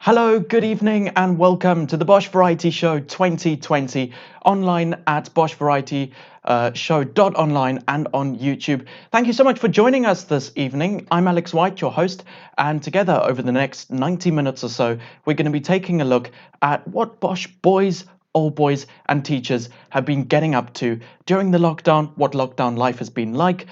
Hello, good evening, and welcome to the Bosch Variety Show 2020, online at Bosch Variety Show.online and on YouTube. Thank you so much for joining us this evening. I'm Alex White, your host, and together over the next 90 minutes or so, we're going to be taking a look at what Bosch boys, old boys and teachers have been getting up to during the lockdown, what lockdown life has been like,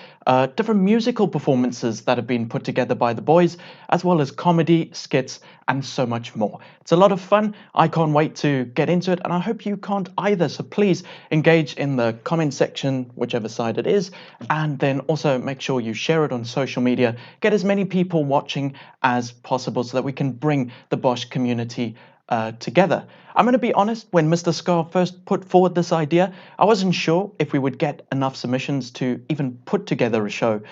different musical performances that have been put together by the boys, as well as comedy, skits, and so much more. It's a lot of fun. I can't wait to get into it, and I hope you can't either. So please engage in the comment section, whichever side it is, and then also make sure you share it on social media. Get as many people watching as possible so that we can bring the Bosch community together. I'm going to be honest, when Mr. Scar first put forward this idea, I wasn't sure if we would get enough submissions to even put together a show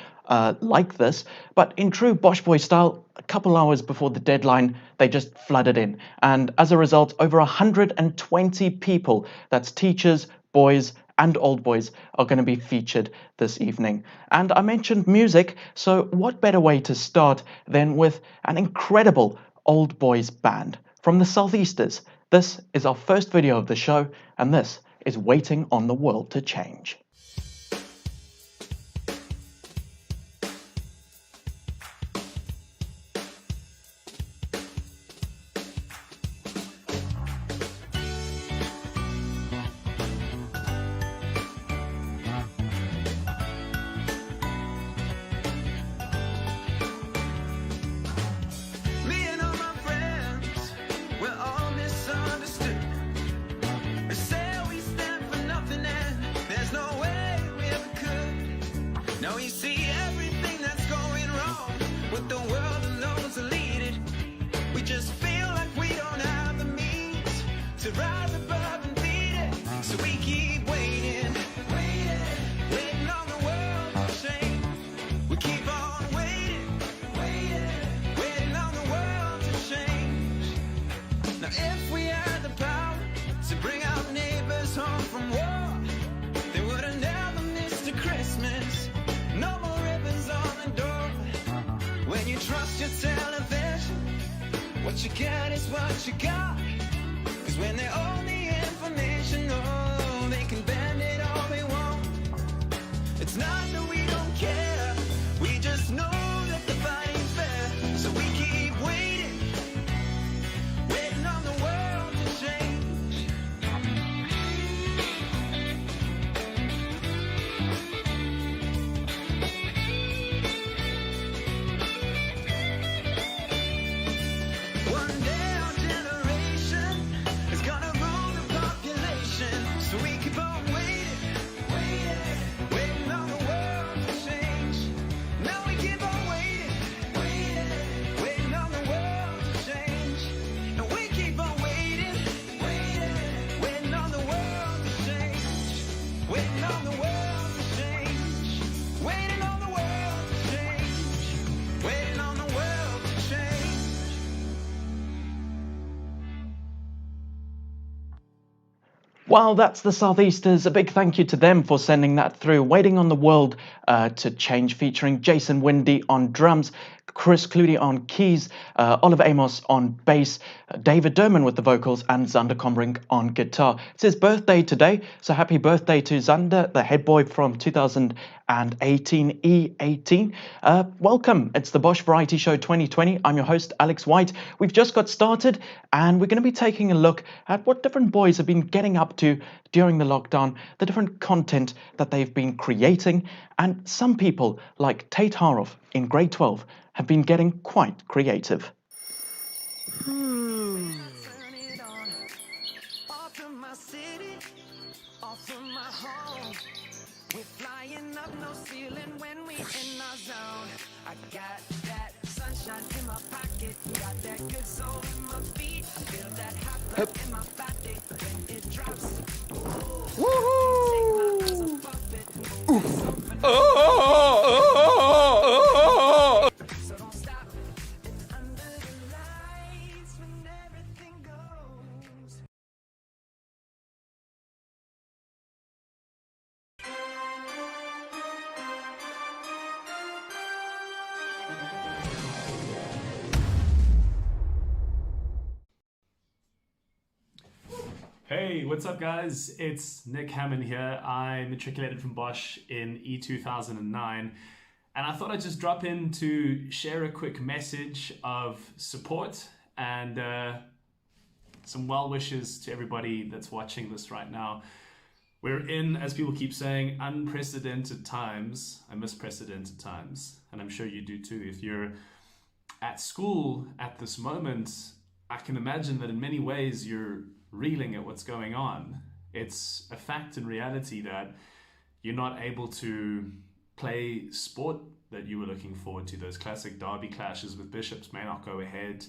like this, but in true Bosch Boy style, a couple hours before the deadline, they just flooded in. And as a result, over 120 people, that's teachers, boys, and old boys, are going to be featured this evening. And I mentioned music, so what better way to start than with an incredible old boys band from the Southeasters. This is our first video of the show, and this is Waiting on the World to Change. Trust your television. What you get is what you got. Cause when they own the information, oh, they can bend it all they want. It's not that we don't care, we just know that the fight ain't fair. So we keep waiting, waiting on the world to change. Well, that's the Southeasters. A big thank you to them for sending that through. Waiting on the World to Change, featuring Jason Windy on drums, Chris Clutie on keys, Oliver Amos on bass, David Derman with the vocals, and Zander Combrink on guitar. It's his birthday today, so happy birthday to Zander, the head boy from 2018 E18. Welcome, it's the Bosch Variety Show 2020. I'm your host, Alex White. We've just got started, and we're going to be taking a look at what different boys have been getting up to during the lockdown, the different content that they've been creating, and some people, like Tate Haroff in grade 12, have been getting quite creative. We're flying up, no ceiling when we in our zone. I got that sunshine in my pocket, got that good soul in my feet. I feel that hot blood in my body when it drops. Woohoo! Take my puppet. So don't stop. It's under the lights when everything goes. Hey, what's up guys? It's Nick Hammond here. I matriculated from Bosch in E2009 and I thought I'd just drop in to share a quick message of support and some well wishes to everybody that's watching this right now. We're in, as people keep saying, unprecedented times. I miss precedented times, and I'm sure you do too. If you're at school at this moment, I can imagine that in many ways you're reeling at what's going on. It's a fact and reality that you're not able to play sport that you were looking forward to. Those classic derby clashes with bishops may not go ahead.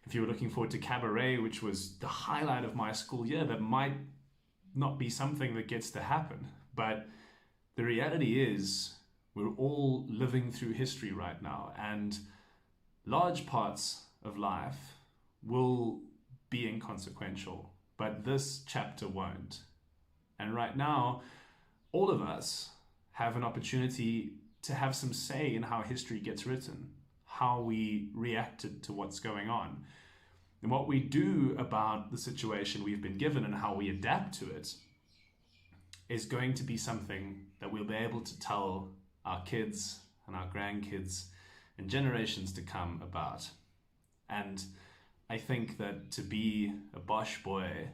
If you were looking forward to cabaret, which was the highlight of my school year, that might not be something that gets to happen. But the reality is we're all living through history right now, and large parts of life will be inconsequential, but this chapter won't. And right now, all of us have an opportunity to have some say in how history gets written, how we reacted to what's going on. And what we do about the situation we've been given and how we adapt to it is going to be something that we'll be able to tell our kids and our grandkids and generations to come about. And I think that to be a Bosch boy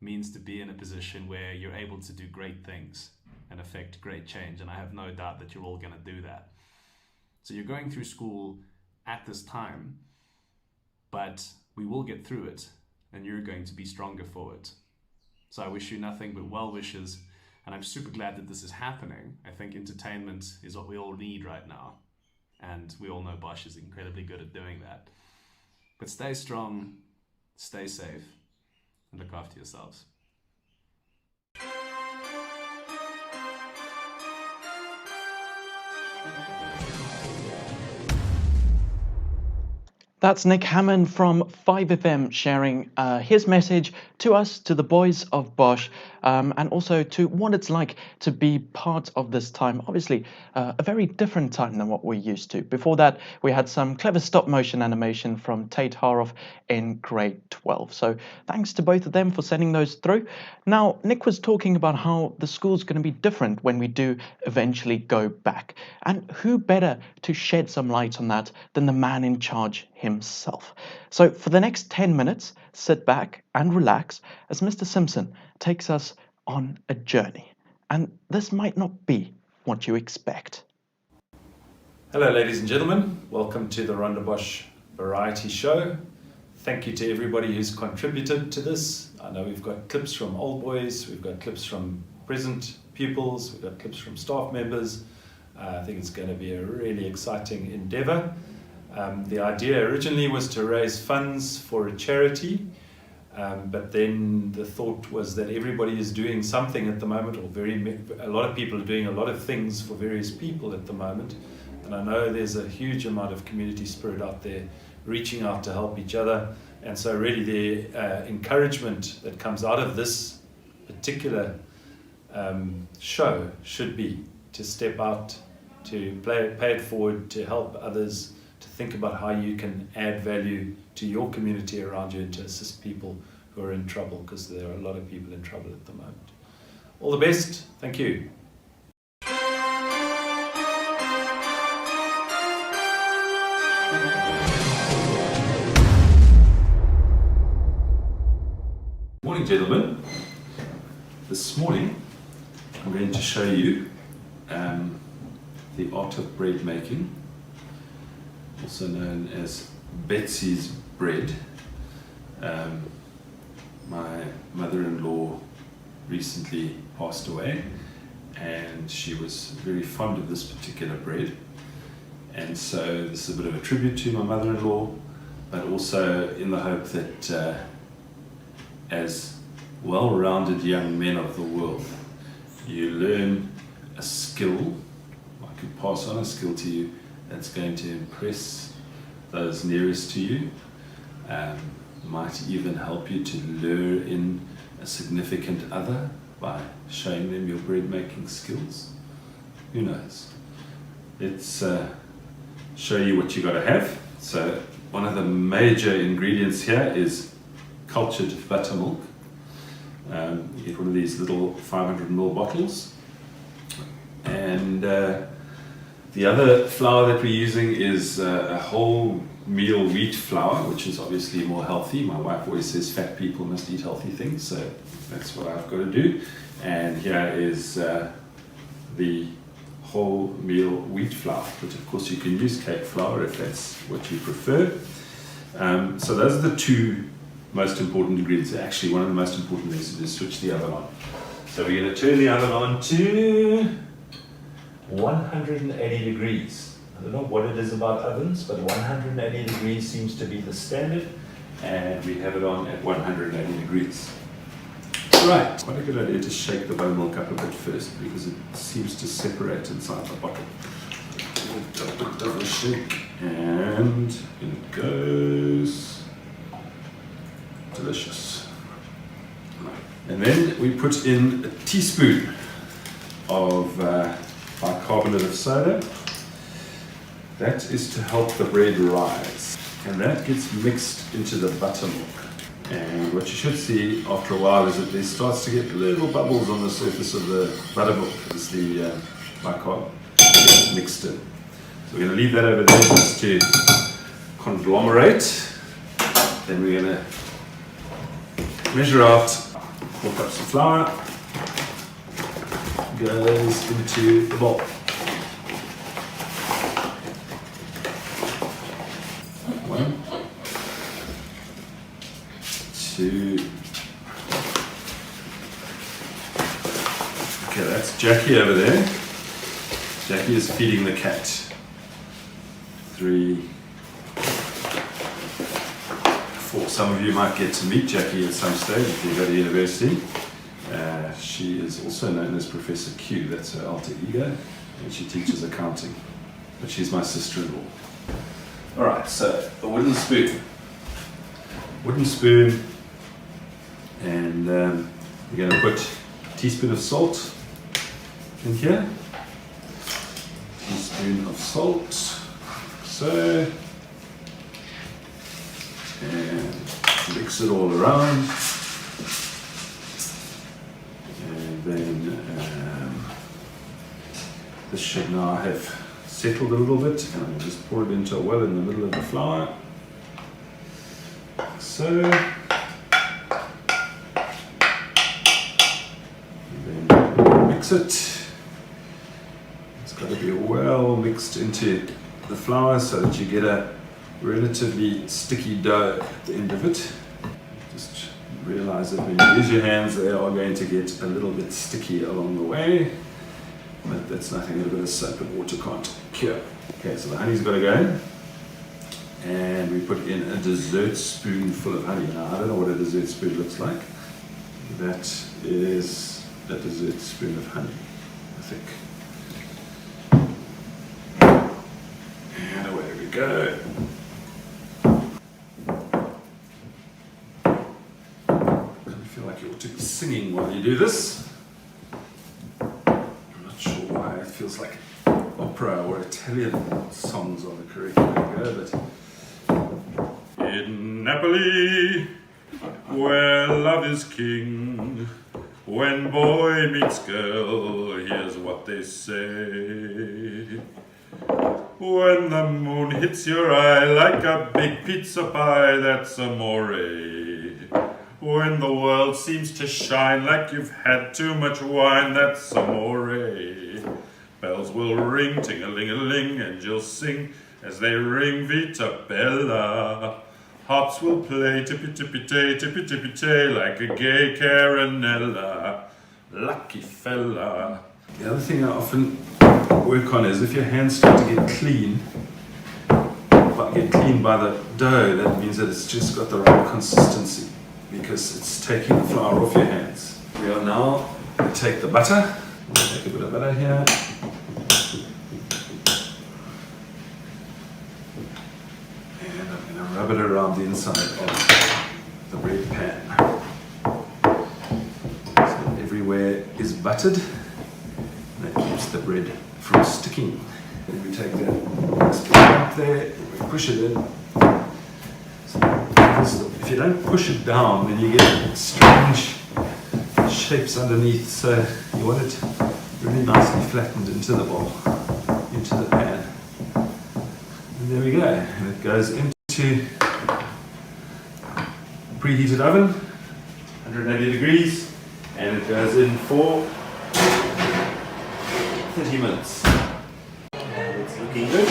means to be in a position where you're able to do great things and affect great change. And I have no doubt that you're all going to do that. So you're going through school at this time, but we will get through it and you're going to be stronger for it. So I wish you nothing but well wishes, and I'm super glad that this is happening. I think entertainment is what we all need right now, and we all know Bosch is incredibly good at doing that. But stay strong, stay safe, and look after yourselves. That's Nick Hammond from 5FM sharing his message to us, to the boys of Bosch, and also to what it's like to be part of this time. Obviously, a very different time than what we're used to. Before that, we had some clever stop-motion animation from Tate Haroff in grade 12. So thanks to both of them for sending those through. Now, Nick was talking about how the school's going to be different when we do eventually go back. And who better to shed some light on that than the man in charge himself. So for the next 10 minutes, sit back and relax as Mr. Simpson takes us on a journey. And this might not be what you expect. Hello ladies and gentlemen, welcome to the Rondebosch Variety Show. Thank you to everybody who's contributed to this. I know we've got clips from old boys, we've got clips from present pupils, we've got clips from staff members. I think it's going to be a really exciting endeavour. The idea originally was to raise funds for a charity, but then the thought was that everybody is doing something at the moment, or a lot of people are doing a lot of things for various people at the moment. And I know there's a huge amount of community spirit out there reaching out to help each other. And so really the encouragement that comes out of this particular show should be to step out, to pay it forward, to help others, to think about how you can add value to your community around you and to assist people who are in trouble, because there are a lot of people in trouble at the moment. All the best. Thank you. Morning, gentlemen. This morning I'm going to show you the art of bread making, also known as Betsy's bread. My mother-in-law recently passed away, and she was very fond of this particular bread, and so this is a bit of a tribute to my mother-in-law, but also in the hope that as well-rounded young men of the world, you learn a skill. I could pass on a skill to you that's going to impress those nearest to you, might even help you to lure in a significant other by showing them your bread making skills. Who knows? Let's show you what you got to have. So one of the major ingredients here is cultured buttermilk. You get one of these little 500ml bottles. And the other flour that we're using is a whole meal wheat flour, which is obviously more healthy. My wife always says fat people must eat healthy things, so that's what I've got to do. And here is the whole meal wheat flour, but of course you can use cake flour if that's what you prefer. So those are the two most important ingredients. Actually, one of the most important things is to switch the oven on. So we're going to turn the oven on to 180 degrees. I don't know what it is about ovens, but 180 degrees seems to be the standard, and we have it on at 180 degrees. Right, quite a good idea to shake the buttermilk up a bit first, because it seems to separate inside the bottle. Double shake, and in it goes. Delicious. And then we put in a teaspoon of bicarbonate of soda. That is to help the bread rise, and that gets mixed into the buttermilk. And what you should see after a while is that there starts to get little bubbles on the surface of the buttermilk as the bicarb gets mixed in. So we're going to leave that over there just to conglomerate. Then we're going to measure out 4 cups of flour. Goes into the bowl. 1, 2. Okay, that's Jackie over there. Jackie is feeding the cat. 3, 4. Some of you might get to meet Jackie at some stage if you go to university. She is also known as Professor Q, that's her alter ego, and she teaches accounting. But she's my sister-in-law. Alright, so a wooden spoon. And we're going to put a teaspoon of salt in here. Teaspoon of salt, so. And mix it all around. Then this should now have settled a little bit, and I'm going to just pour it into a well in the middle of the flour. So, and then mix it. It's got to be well mixed into the flour so that you get a relatively sticky dough at the end of it. Just realize that when you use your hands, they are going to get a little bit sticky along the way, but that's nothing that a bit of soap and water can't cure. Okay, so the honey's got to go, and we put in a dessert spoonful of honey. Now, I don't know what a dessert spoon looks like. That is a dessert spoon of honey, I think. And away we go. You ought to be singing while you do this. I'm not sure why it feels like opera or Italian songs are the correct way to go, but in Napoli, where love is king, when boy meets girl, here's what they say. When the moon hits your eye like a big pizza pie, that's amore. When the world seems to shine like you've had too much wine, that's amore. Bells will ring, ting-a-ling-a-ling, and you'll sing as they ring Vita Bella. Harps will play tippy-tippy-tay, tippy-tippy-tay, like a gay caranella. Lucky fella. The other thing I often work on is if your hands start to get clean by the dough, that means that it's just got the right consistency, because it's taking the flour off your hands. We are now going to take the butter. We'll take a bit of butter here. And I'm going to rub it around the inside of the bread pan. So everywhere is buttered. That keeps the bread from sticking. Then we take that spoon up there, and we push it in. So if you don't push it down, then you get strange shapes underneath, so you want it really nicely flattened into the bowl, into the pan. And there we go. And it goes into preheated oven, 180 degrees, and it goes in for 30 minutes. And it's looking good.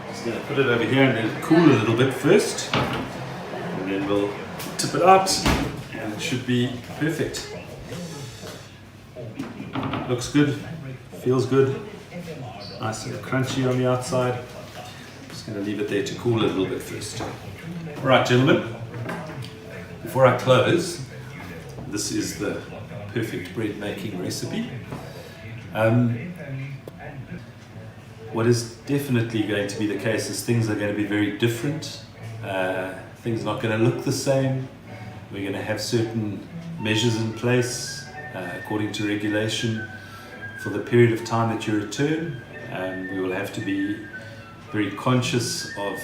Just going to put it over here and let it cool a little bit first, and then we'll tip it out, and it should be perfect. Looks good, feels good, nice and crunchy on the outside. Just going to leave it there to cool a little bit first. All right, gentlemen, before I close, this is the perfect bread making recipe. What is definitely going to be the case is things are going to be very different. Things are not going to look the same. We're going to have certain measures in place according to regulation for the period of time that you return. We will have to be very conscious of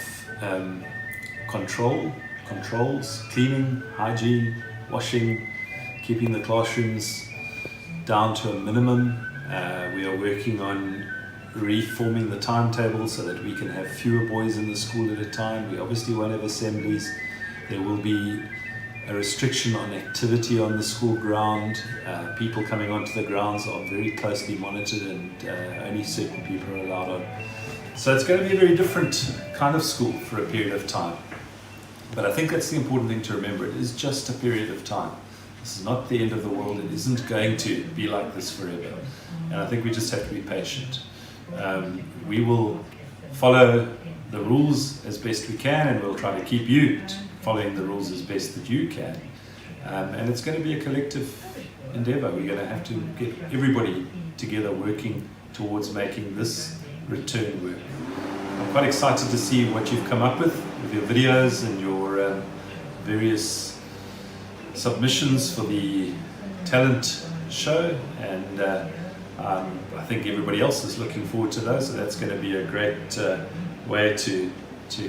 controls, cleaning, hygiene, washing, keeping the classrooms down to a minimum. We are working on reforming the timetable so that we can have fewer boys in the school at a time. We obviously won't have assemblies. There will be a restriction on activity on the school ground. People coming onto the grounds are very closely monitored, and only certain people are allowed on. So it's going to be a very different kind of school for a period of time. But I think that's the important thing to remember. It is just a period of time. This is not the end of the world. It isn't going to be like this forever. And I think we just have to be patient. We will follow the rules as best we can, and we'll try to keep you following the rules as best that you can. And it's going to be a collective endeavor. We're going to have to get everybody together working towards making this return work. I'm quite excited to see what you've come up with your videos and your various submissions for the talent show, and I think everybody else is looking forward to those, so that's going to be a great way to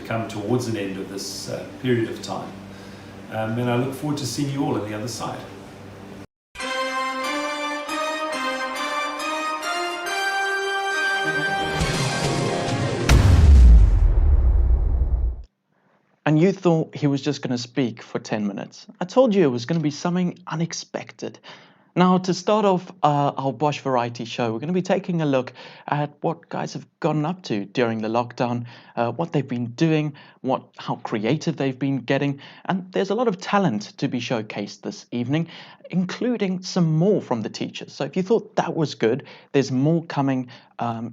come towards an end of this period of time. And I look forward to seeing you all on the other side. And you thought he was just going to speak for 10 minutes. I told you it was going to be something unexpected. Now, to start off our Bosch Variety Show, we're going to be taking a look at what guys have gotten up to during the lockdown, what they've been doing, how creative they've been getting, and there's a lot of talent to be showcased this evening, including some more from the teachers. So if you thought that was good, there's more coming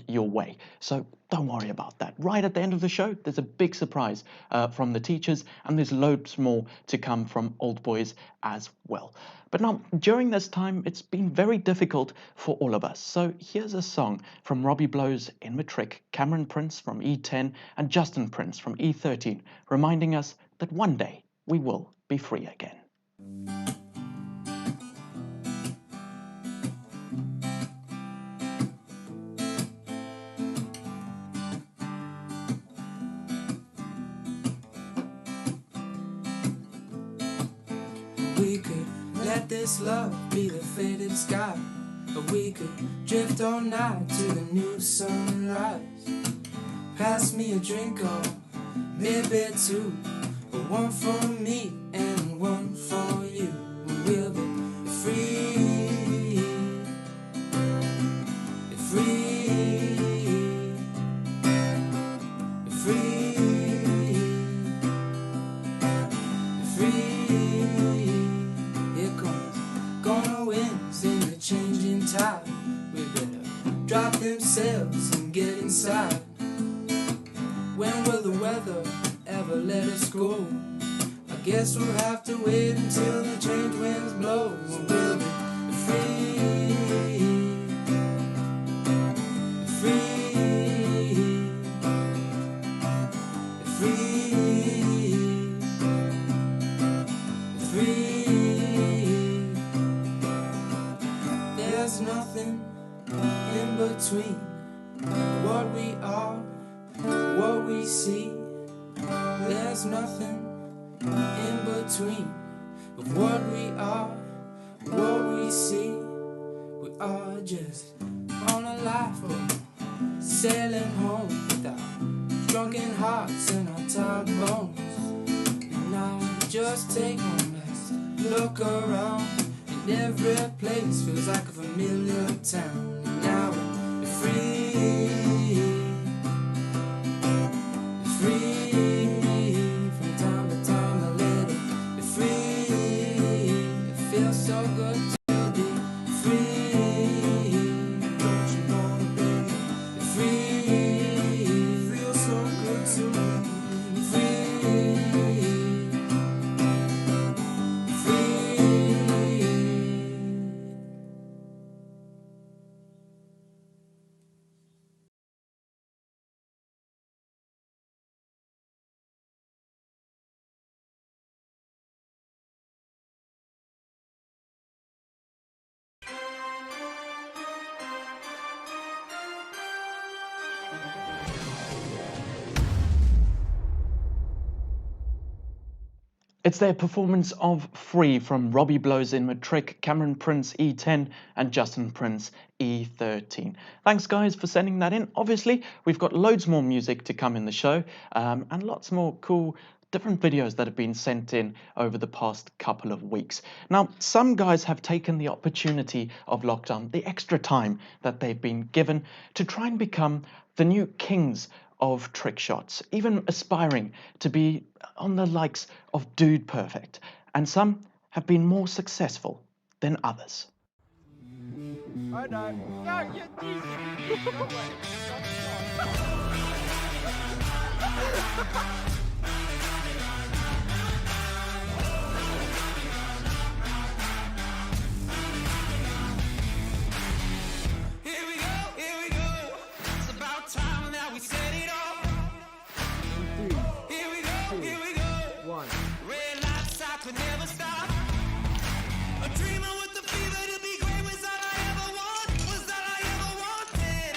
your way. So don't worry about that. Right at the end of the show, there's a big surprise from the teachers, and there's loads more to come from Old Boys as well. But now, during this time, it's been very difficult for all of us. So here's a song from Robbie Blows in Matric, Cameron Prince from E10, and Justin Prince from E13, reminding us that one day we will be free again. We could let this love be the faded sky, or we could drift all night to the new sunrise. Pass me a drink or maybe two, one for me and one for you. We'll be free, free, free, free. Here comes gonna winds in the changing tide. We better drop them sails and get inside. When will the weather ever let us go? I guess we'll have to wait until the change winds blow. We'll be free, free, free, free. There's nothing in between what we are, what we see. There's nothing in between of what we are, What we see, we are just on a life of sailing home with our drunken hearts and our tired bones. And now just take one last look around, and every place feels like a familiar town. And now we're free, free from time to time. A little bit free. It feels so good to be free. Don't you wanna be free? It feels so good to be free. It's their performance of Free from Robbie Blows in Matric, Cameron Prince E10 and Justin Prince E13. Thanks guys for sending that in. Obviously we've got loads more music to come in the show and lots more cool different videos that have been sent in over the past couple of weeks. Now some guys have taken the opportunity of lockdown, the extra time that they've been given, to try and become the new kings of trick shots, even aspiring to be on the likes of Dude Perfect, and some have been more successful than others. Oh no. No, you no way. Here we go. It's about time that we set it off. Here we go. One. Red lights out could never stop. A dreamer with the fever to be great was all I ever want. Was all I ever wanted.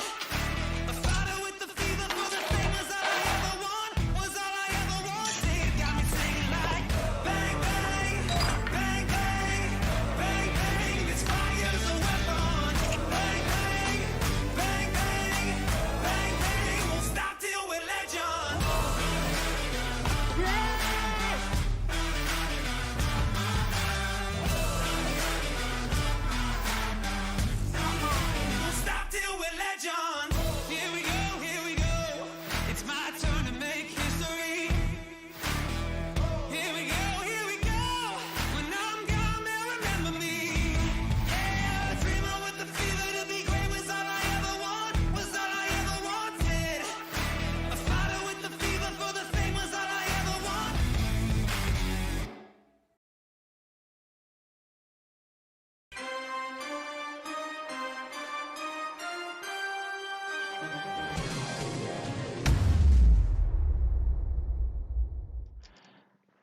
A fighter with the fever for the fame was all I ever want. Was all I ever wanted. Got me singing like bang bang, bang bang, bang bang. This fire's a weapon. Bang bang, bang bang, bang bang. Won't stop till we're legend. Won't stop till we're legend. Here we go. It's my turn to make history. Here we go. When I'm gone, they'll remember me. Yeah, a dreamer with the fever to be great was all I ever want. Was all I ever wanted. A fighter with the fever for the fame was all I ever want.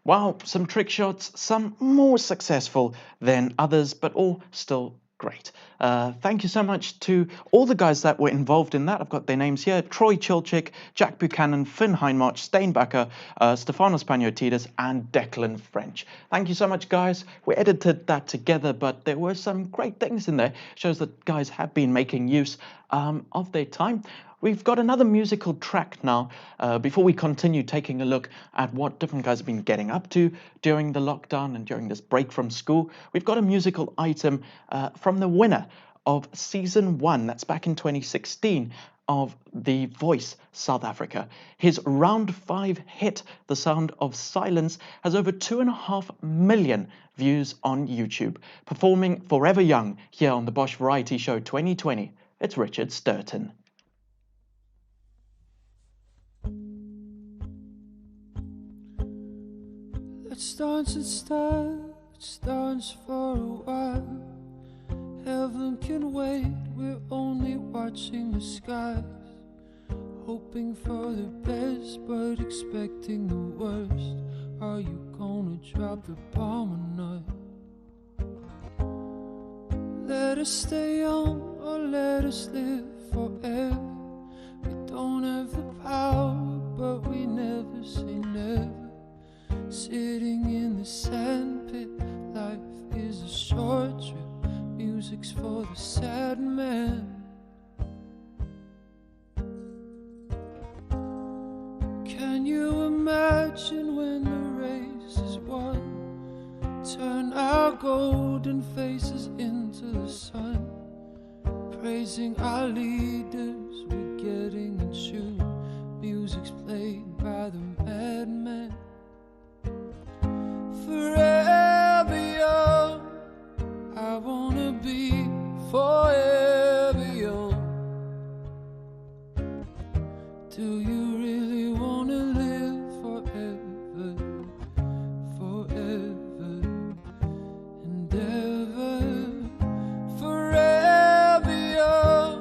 Wow, some trick shots, some more successful than others, but all still great. Thank you so much to all the guys that were involved in that. I've got their names here: Troy Chilchick, Jack Buchanan, Finn Heinmarch, Steinbacher, Stefanos Paniotidis, and Declan French. Thank you so much, guys. We edited that together, but there were some great things in there. Shows that guys have been making use of their time. We've got another musical track now before we continue taking a look at what different guys have been getting up to during the lockdown and during this break from school. We've got a musical item from the winner of season 1, that's back in 2016, of The Voice South Africa. His round 5 hit, The Sound of Silence, has over 2.5 million views on YouTube. Performing Forever Young here on the Bosch Variety Show 2020, it's Richard Sturton. Let's dance instead, let's dance for a while. Heaven can wait, we're only watching the skies. Hoping for the best, but expecting the worst. Are you gonna drop the bomb or not? Let us stay young, or let us live forever. We don't have the power, but we never say never. Sitting in the sandpit, life is a short trip. Can you imagine when the race is won? Turn our golden faces into the sun, praising our leaders, we're getting in tune. Music's played by the madman. Forever young, I wanna be forever young. Do you really wanna live forever, forever and ever? Forever young,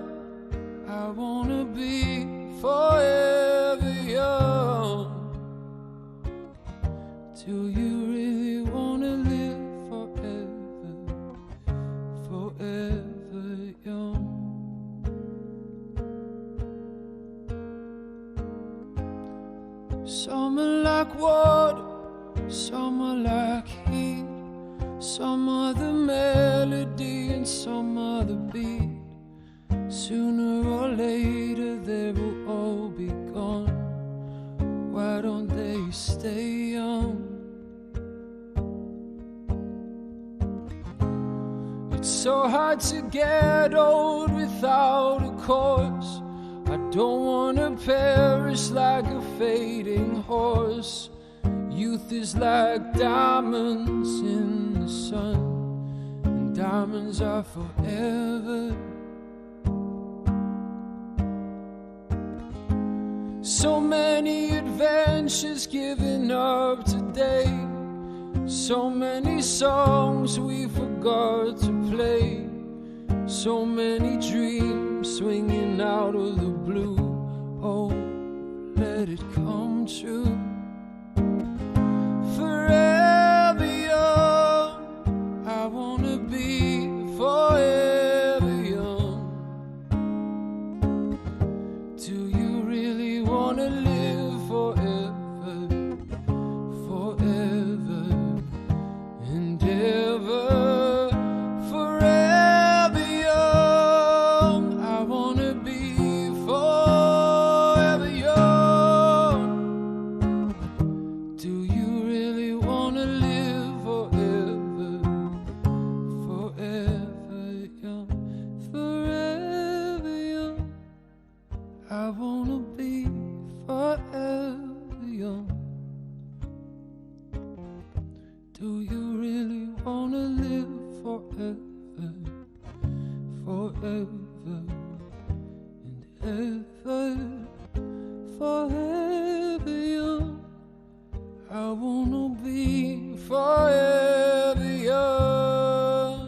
I wanna be forever young. Do you really wanna live forever, forever young? Some are like water, some are like heat, some are the melody and some are the beat. Sooner or later they will all be gone. Why don't they stay young? It's so hard to get old without a cause. I don't wanna perish like a fading horse. Youth is like diamonds in the sun, and diamonds are forever. So many adventures given up today, so many songs we forgot to play, so many dreams swinging out of the blue. Oh, let it come true. Forever young, I wanna be forever young. Do you really wanna live forever, forever and ever? Forever young, I wanna be forever young. Do you really wanna live forever, forever young? Forever young, I wanna be forever young. Do you really wanna live forever, forever and ever? Forever young, I wanna be forever young.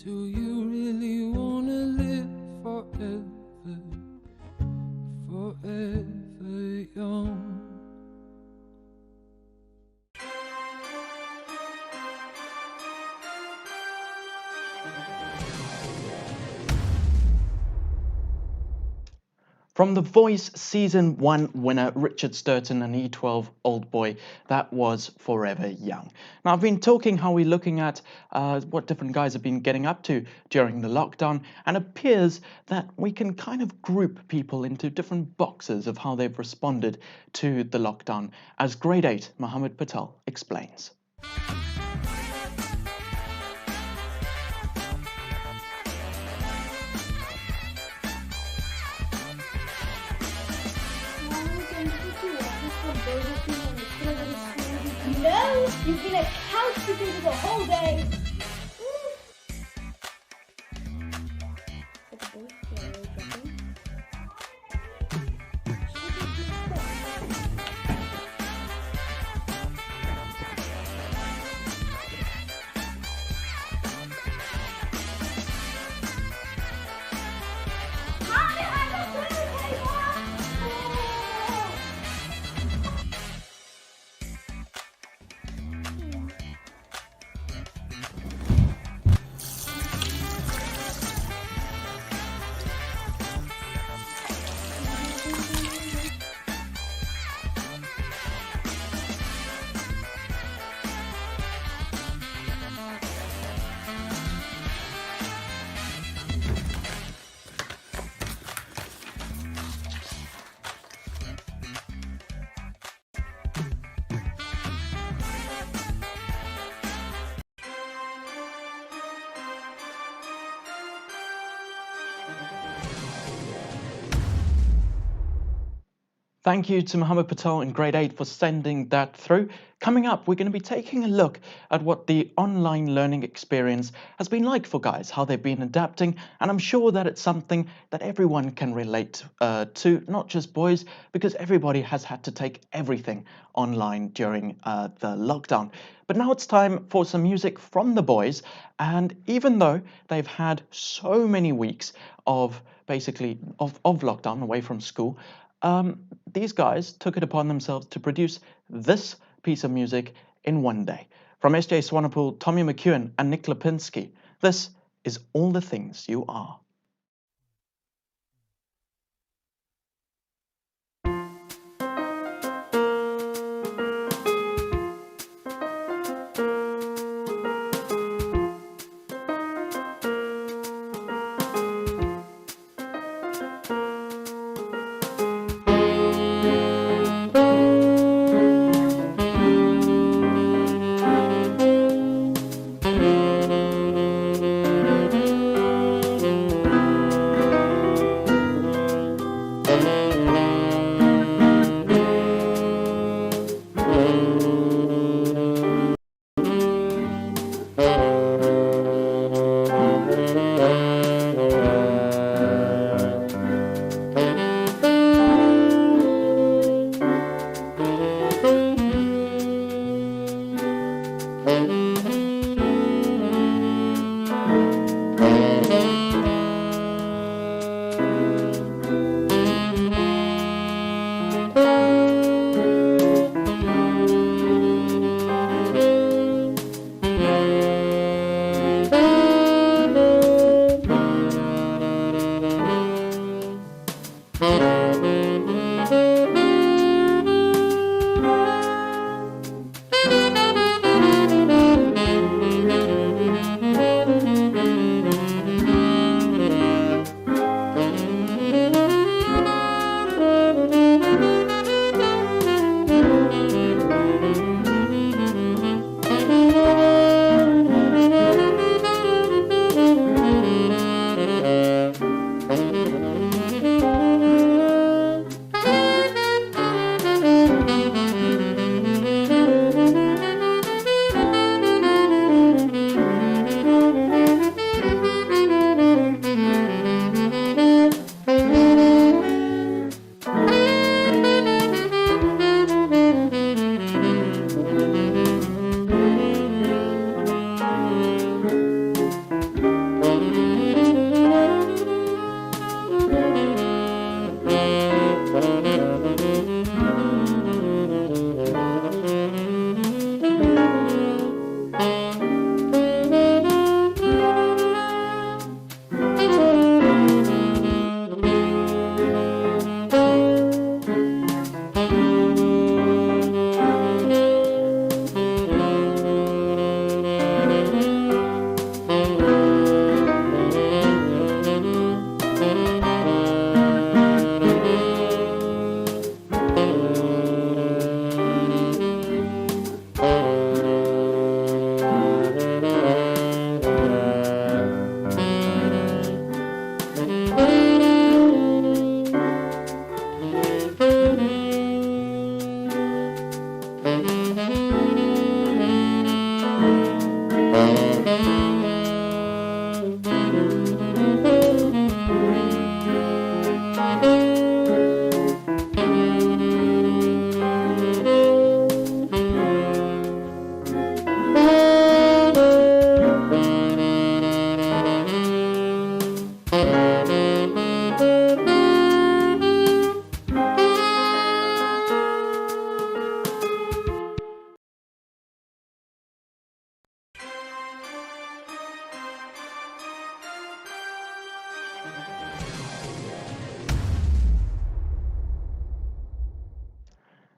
Do you really wanna live forever, forever young? From The Voice Season 1 winner Richard Sturton and E12 Old Boy, that was Forever Young. Now, I've been talking how we're looking at what different guys have been getting up to during the lockdown, and it appears that we can kind of group people into different boxes of how they've responded to the lockdown, as Grade 8 Mohammed Patel explains. No, you've been a couch potato the whole day. Thank you to Mohammed Patel in grade 8 for sending that through. Coming up, we're going to be taking a look at what the online learning experience has been like for guys, how they've been adapting, and I'm sure that it's something that everyone can relate to, not just boys, because everybody has had to take everything online during the lockdown. But now it's time for some music from the boys, and even though they've had so many weeks of of lockdown away from school, these guys took it upon themselves to produce this piece of music in one day. From S.J. Swanepoel, Tommy McEwen, and Nick Lipinski, this is All the Things You Are.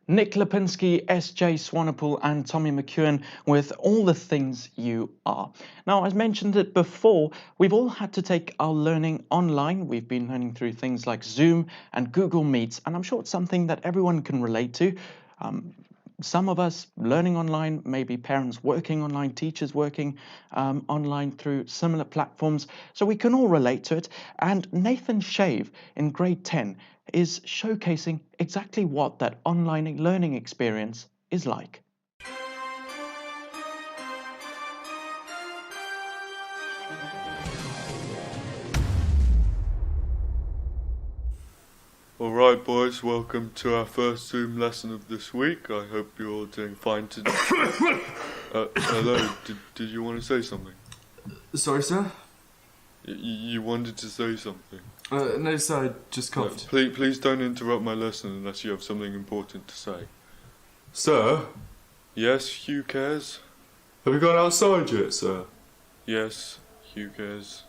Nick Lipinski, S.J. Swanepoel, and Tommy McEwen with All the Things You Are. Now, as mentioned it before, we've all had to take our learning online. We've been learning through things like Zoom and Google Meets, and I'm sure it's something that everyone can relate to. Some of us learning online, maybe parents working online, teachers working online through similar platforms, so we can all relate to it. And Nathan Shave in grade 10, is showcasing exactly what that online learning experience is like. Alright boys, welcome to our first Zoom lesson of this week. I hope you're all doing fine today. Hello, did you want to say something? Sorry, sir? You wanted to say something? No, sir, I just coughed. Please don't interrupt my lesson unless you have something important to say. Sir? Yes, Hugh cares? Have you gone outside yet, sir? Yes, Hugh cares.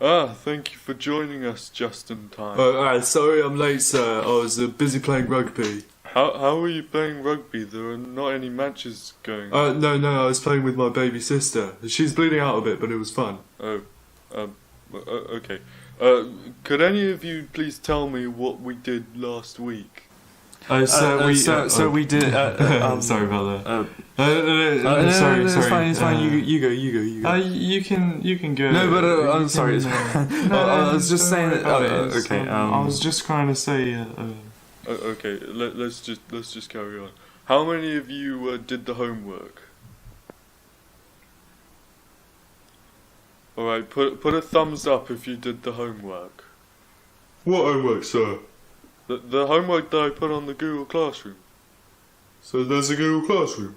Ah, thank you for joining us just in time. Sorry I'm late, sir. I was busy playing rugby. How are you playing rugby? There are not any matches going on. No, I was playing with my baby sister. She's bleeding out a bit, but it was fun. Okay. Could any of you please tell me what we did last week? We did. Sorry about that. Sorry. It's fine. You go. You can go. No, but I'm sorry. I was just saying that. Okay. I was just trying to say. Okay. Let's just carry on. How many of you did the homework? All right. Put a thumbs up if you did the homework. What homework, sir? The homework that I put on the Google Classroom. So there's a Google Classroom?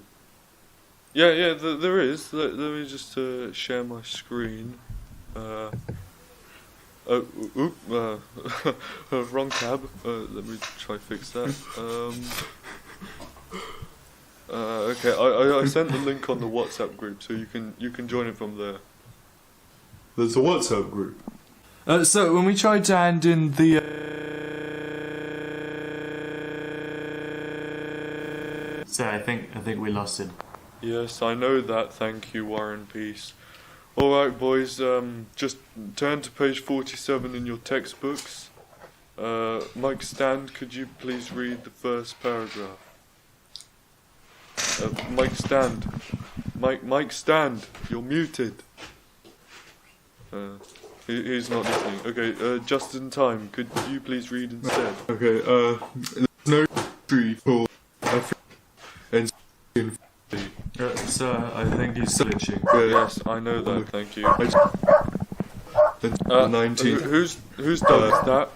Yeah, there is. Let me just share my screen. Wrong tab. Let me try fix that. Okay, I sent the link on the WhatsApp group, so you can join it from there. There's a WhatsApp group. So when we tried to hand in the. So I think we lost it. Yes, I know that. Thank you, Warren Peace. All right, boys. Just turn to page 47 in your textbooks. Mike Stand, could you please read the first paragraph? Mike Stand. Mike Stand. You're muted. He's not listening. Okay. Just in time. Could you please read instead? Okay. No tree for. Sir, I think he's glitching. Yes, I know that. Thank you. 19. Whose dog is that?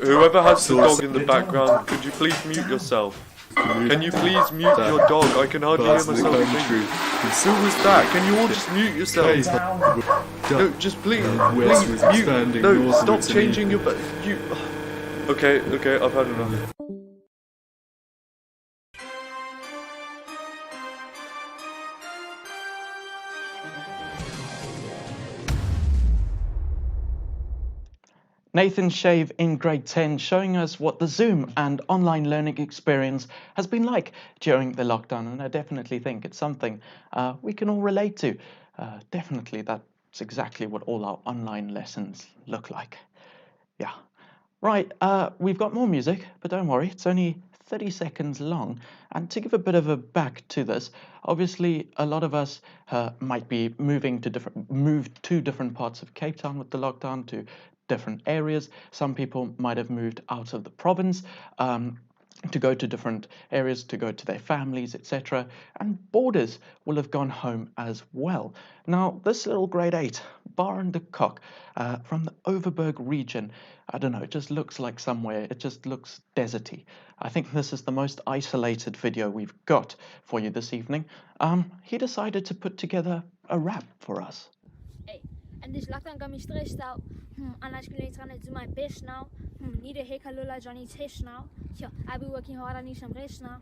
Whoever has the dog in the background, could you please mute yourself? Can you please mute your dog? I can hardly hear myself think. Who was that? Can you all just mute yourselves? No, just please mute. No, stop changing your. Okay, I've had enough. Nathan Shave in grade 10 showing us what the Zoom and online learning experience has been like during the lockdown, and I definitely think it's something we can all relate to. Definitely that's exactly what all our online lessons look like. Yeah. Right, we've got more music, but don't worry, it's only 30 seconds long. And to give a bit of a back to this, obviously a lot of us might be moved to different parts of Cape Town with the lockdown, to different areas. Some people might have moved out of the province to go to different areas, to go to their families, etc. And boarders will have gone home as well. Now, this little grade 8, Baron de Kock, from the Overberg region, I don't know, it just looks like somewhere, it just looks deserty. I think this is the most isolated video we've got for you this evening. He decided to put together a rap for us. Hey, and this lockdown got me stressed out. And I actually trying to do my best now. Need a haircut look like Johnny Test now. Yeah, I be working hard, I need some rest now.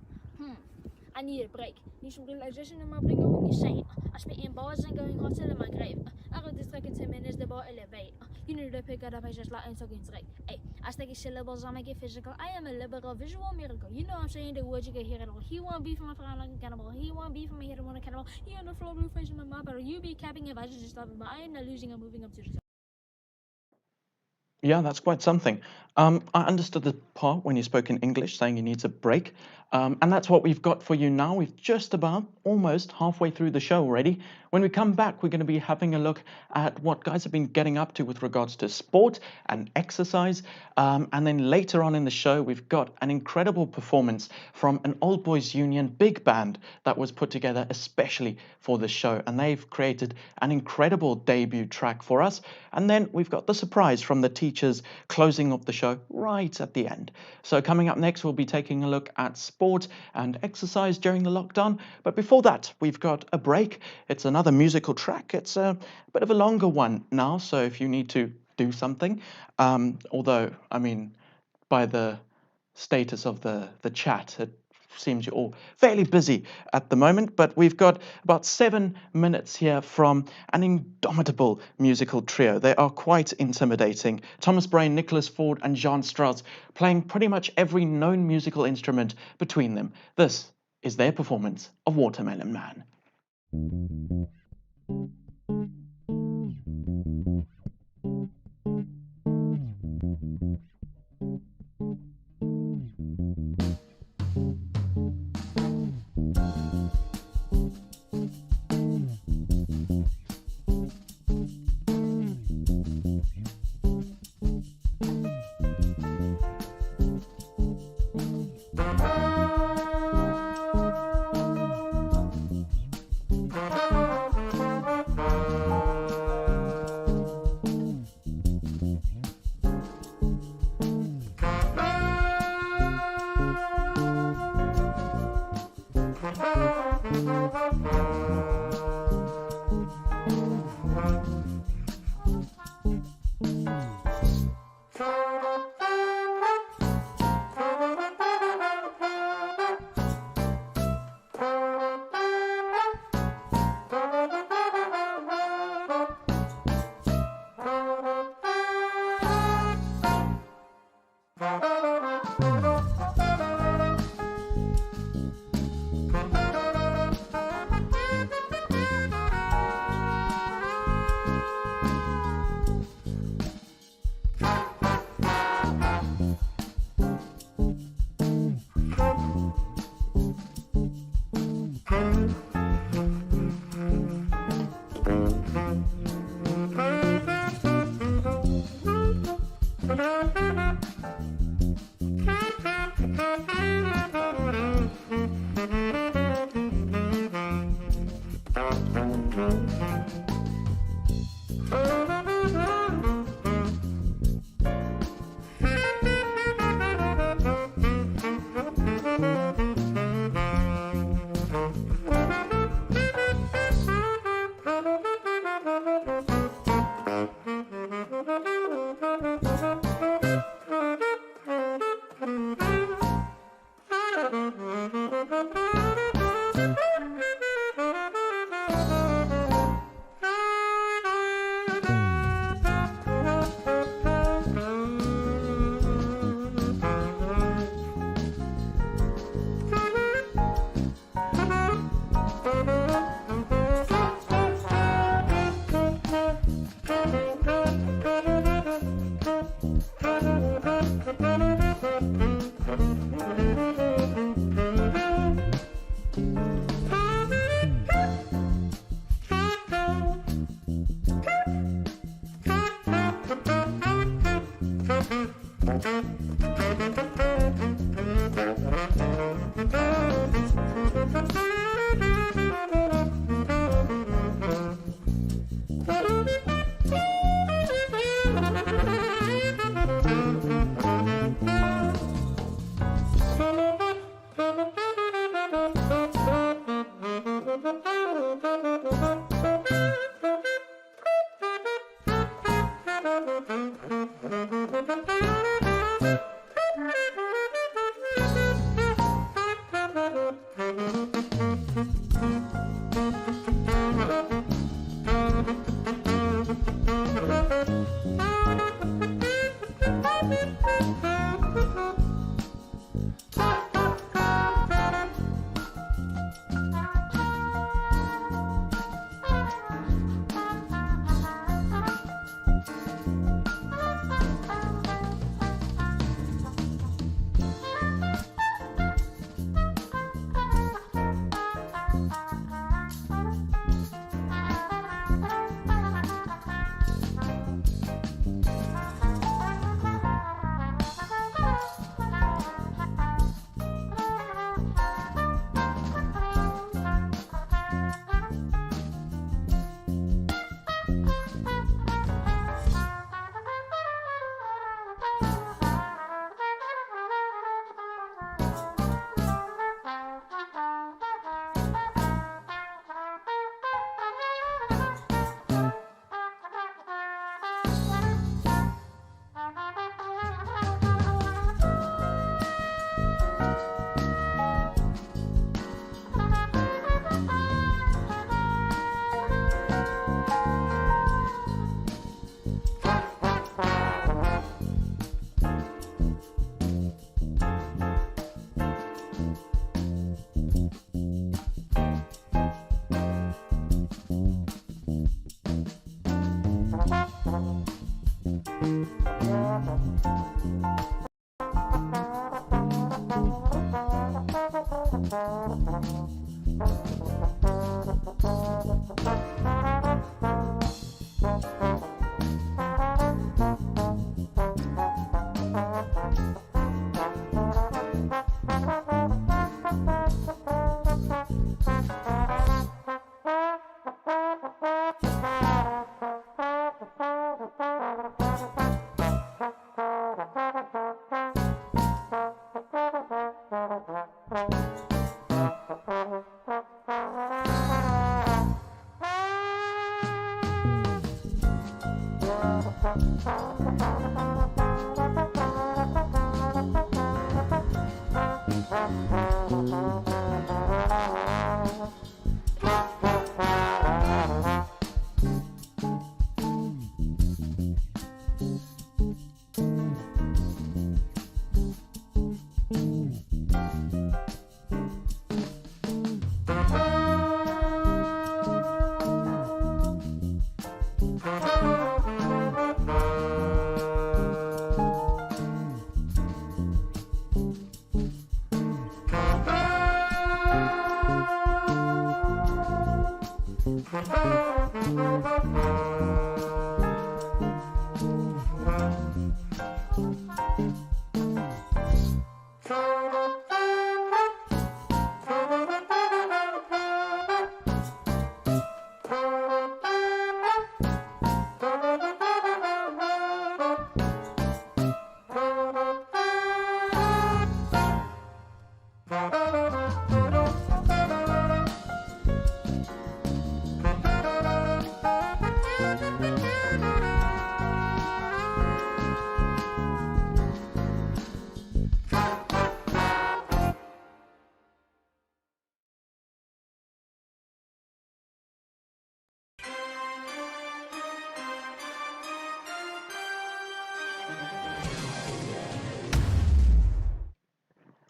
I need a break. Need some relaxation in my brain going insane. I spit in bars and going hot till in my grave. I got distracted in 10 minutes, the bar elevate. You need to pick it up, I just like talking straight. Hey, I stick syllables, I make it physical. I am a liberal visual miracle. You know I'm saying the words you can hear it all. He won't be from my friend like a cannibal. He won't be from my head on a cannibal. He on the floor, blue face in my mouth, but you be capping if I just stop it. But I am not losing, I'm moving up to the top. Yeah, that's quite something. I understood the part when you spoke in English, saying he needs a break. And that's what we've got for you now. We've just about almost halfway through the show already. When we come back, we're going to be having a look at what guys have been getting up to with regards to sport and exercise. And then later on in the show, we've got an incredible performance from an Old Boys Union big band that was put together especially for the show. And they've created an incredible debut track for us. And then we've got the surprise from the teachers closing off the show right at the end. So coming up next, we'll be taking a look at sport and exercise during the lockdown. But before that, we've got a break. It's another musical track. It's a bit of a longer one now, so if you need to do something, although, I mean, by the status of the chat, it seems you're all fairly busy at the moment, but we've got about 7 minutes here from an indomitable musical trio. They are quite intimidating. Thomas Brain, Nicholas Ford and Jean Strauss playing pretty much every known musical instrument between them. This is their performance of Watermelon Man.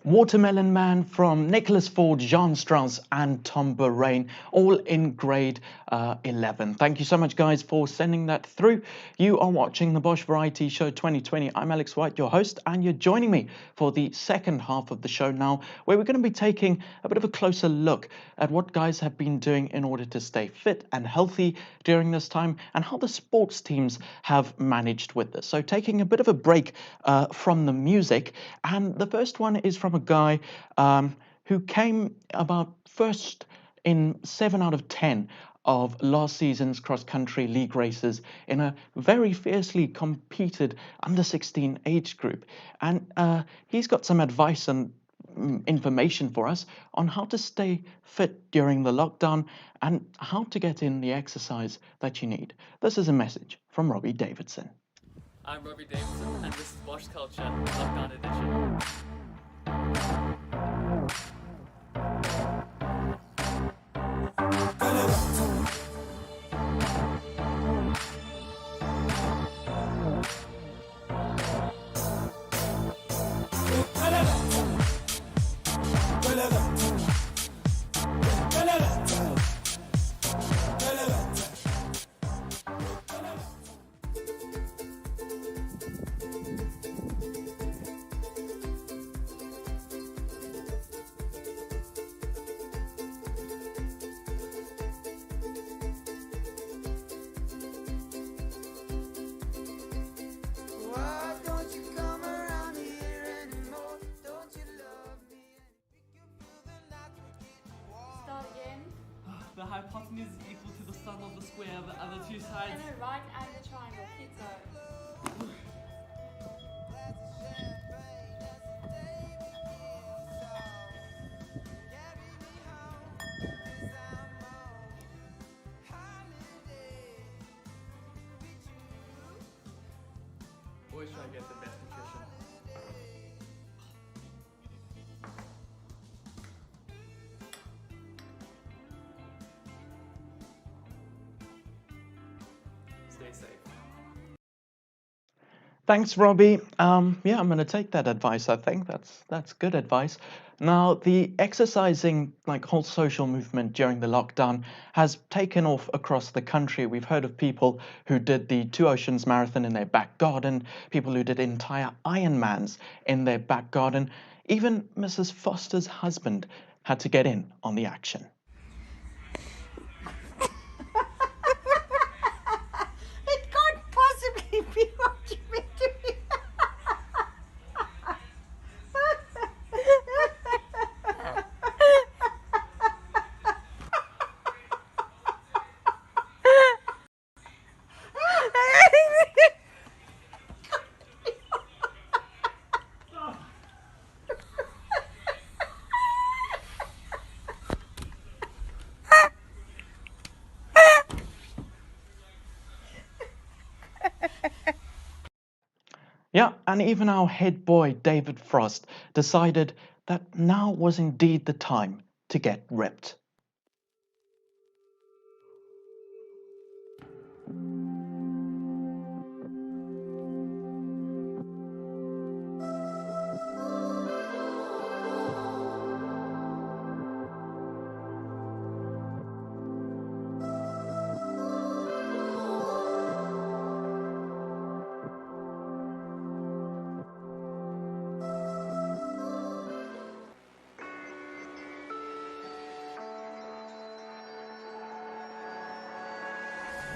Watermelon Man from Nicholas Ford, Jean Strauss and Tom Borain, all in grade 11. Thank you so much, guys, for sending that through. You are watching the Bosch Variety Show 2020. I'm Alex White, your host, and you're joining me for the second half of the show now, where we're going to be taking a bit of a closer look at what guys have been doing in order to stay fit and healthy during this time, and how the sports teams have managed with this. So taking a bit of a break from the music, and the first one is from a guy who came about first in 7 out of 10 of last season's cross-country league races in a very fiercely competed under-16 age group. And he's got some advice and information for us on how to stay fit during the lockdown and how to get in the exercise that you need. This is a message from Robbie Davidson. I'm Robbie Davidson, and this is Bosch Culture, Lockdown Edition. The hypotenuse is equal to the sum of the square of the other two sides. And the right angle triangle, pizza. Always try to get the best nutrition. safe. Thanks, Robbie. Yeah, I'm going to take that advice. I think that's good advice. Now, the exercising, like whole social movement during the lockdown, has taken off across the country. We've heard of people who did the Two Oceans Marathon in their back garden, people who did entire Ironmans in their back garden. Even Mrs. Foster's husband had to get in on the action. It can't possibly be what you've been doing. Yeah, and even our head boy, David Frost, decided that now was indeed the time to get ripped.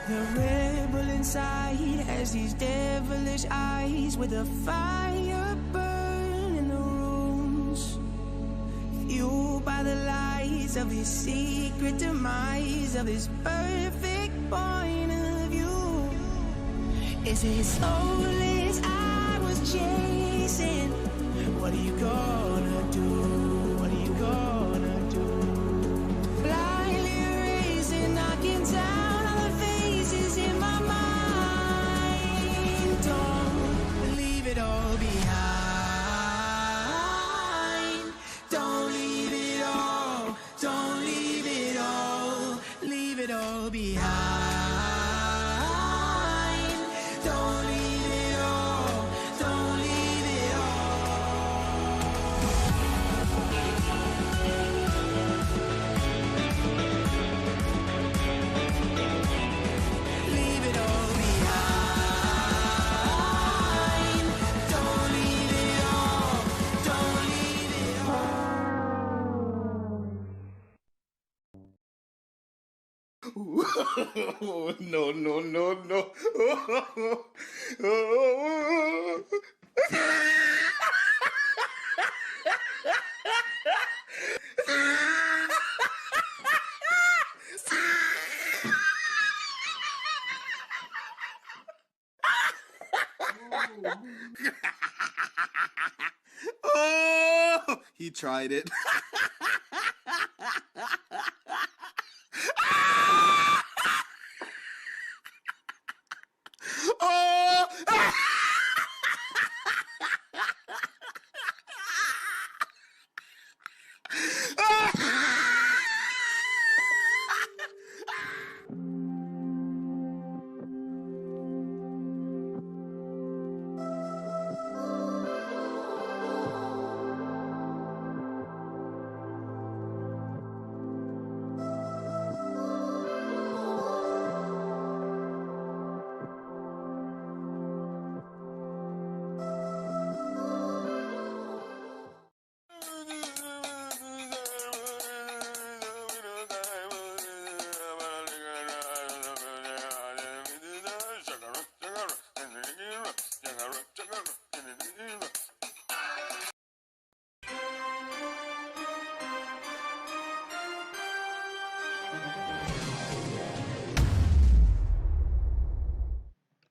The rebel inside has these devilish eyes with a fire burn in the rooms. Fueled by the lies of his secret demise, of his perfect point of view. Is it soulless I was chasing? What are you gonna do? What are you gonna do? Blindly erasing, knocking down all the faces in my mind. Don't leave it all behind. Don't leave it all. Don't leave it all. Leave it all behind. Don't leave it all. Don't leave it all. Leave it all behind. Don't leave it all. Don't leave it all. No, no, no, no. Oh, he tried it. Oh!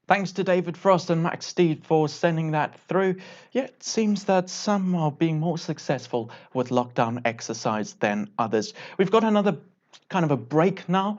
Thanks to David Frost and Max Steed for sending that through. Yeah, it seems that some are being more successful with lockdown exercise than others. We've got another kind of a break now.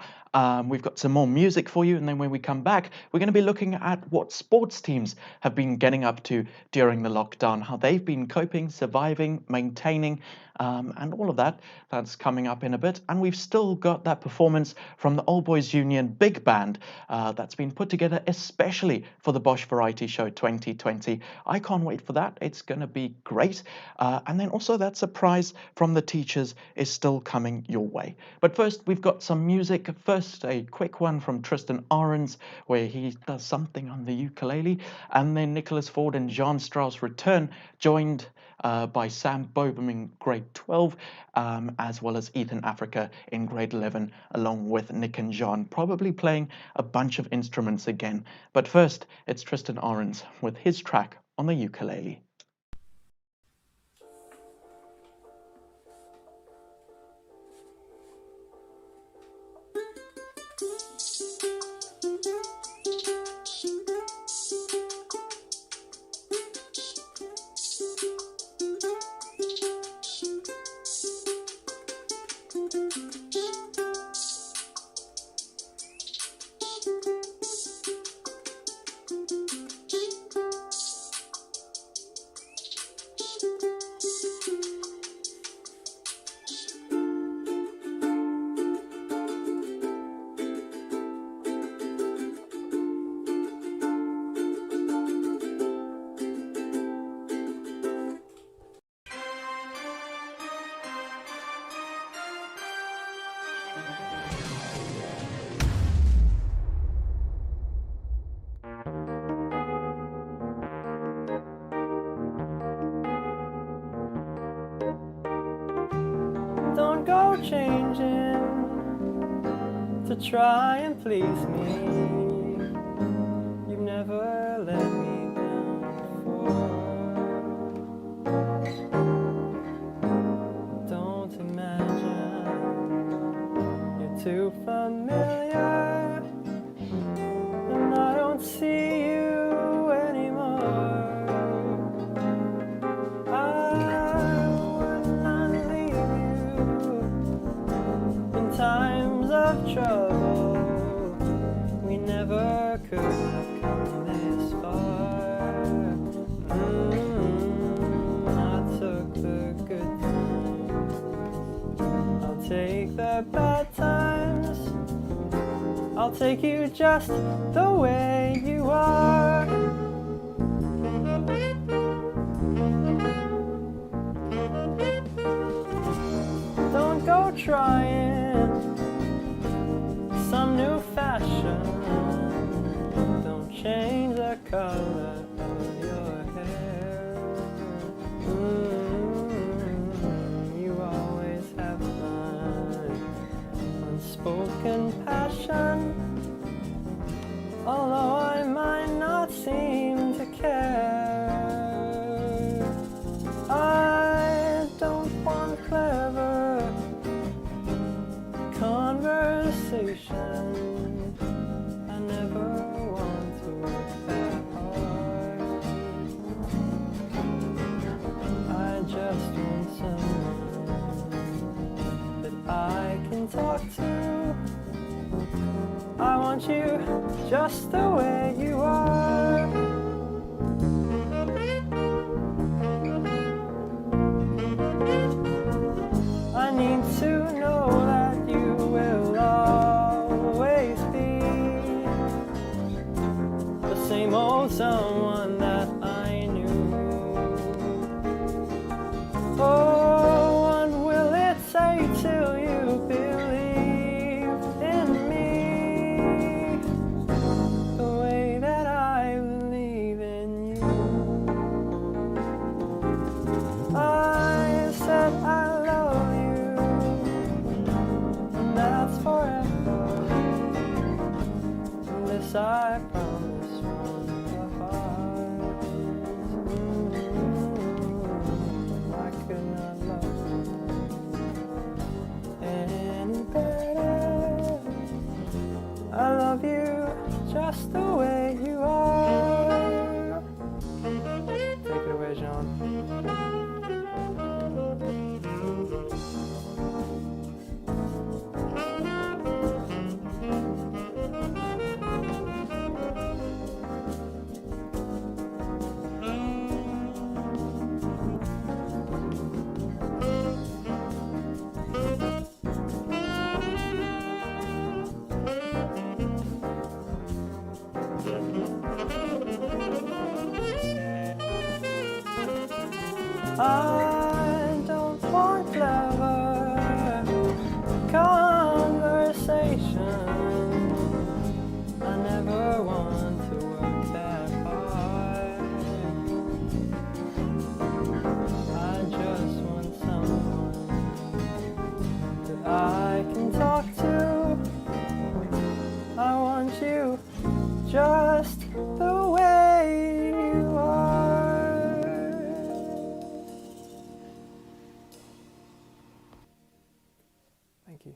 We've got some more music for you, and then when we come back, we're going to be looking at what sports teams have been getting up to during the lockdown, how they've been coping, surviving, maintaining, and all of that. That's coming up in a bit. And we've still got that performance from the Old Boys Union Big Band that's been put together especially for the Bosch Variety Show 2020. I can't wait for that. It's going to be great. And then also that surprise from the teachers is still coming your way. But first, we've got some music. First, a quick one from Tristan Ahrens, where he does something on the ukulele. And then Nicholas Ford and Jean Strauss return, joined by Sam Bobum in grade 12, as well as Ethan Africa in grade 11, along with Nick and John, probably playing a bunch of instruments again. But first, it's Tristan Ahrens with his track on the ukulele. Don't go changing to try and please me. You've never let me down before. Don't imagine you're too familiar, and I don't see you anymore. Times of trouble, we never could have come this far. I took the good times, I'll take the bad times, I'll take you just the way you are. Don't go trying some new fashion. Don't change the color of your hair. You always have my unspoken passion, although I might not seem to care. I don't want clever conversation. I never want to work that hard. I just want someone that I can talk to. I want you just the way you are. I need to know that you will always be the same old someone that I knew. Oh, what will it say till you believe in me the way that I've I don't want clever conversation. I never want to work that hard. I just want someone that I can talk to. I want you just the way you are. Thank you.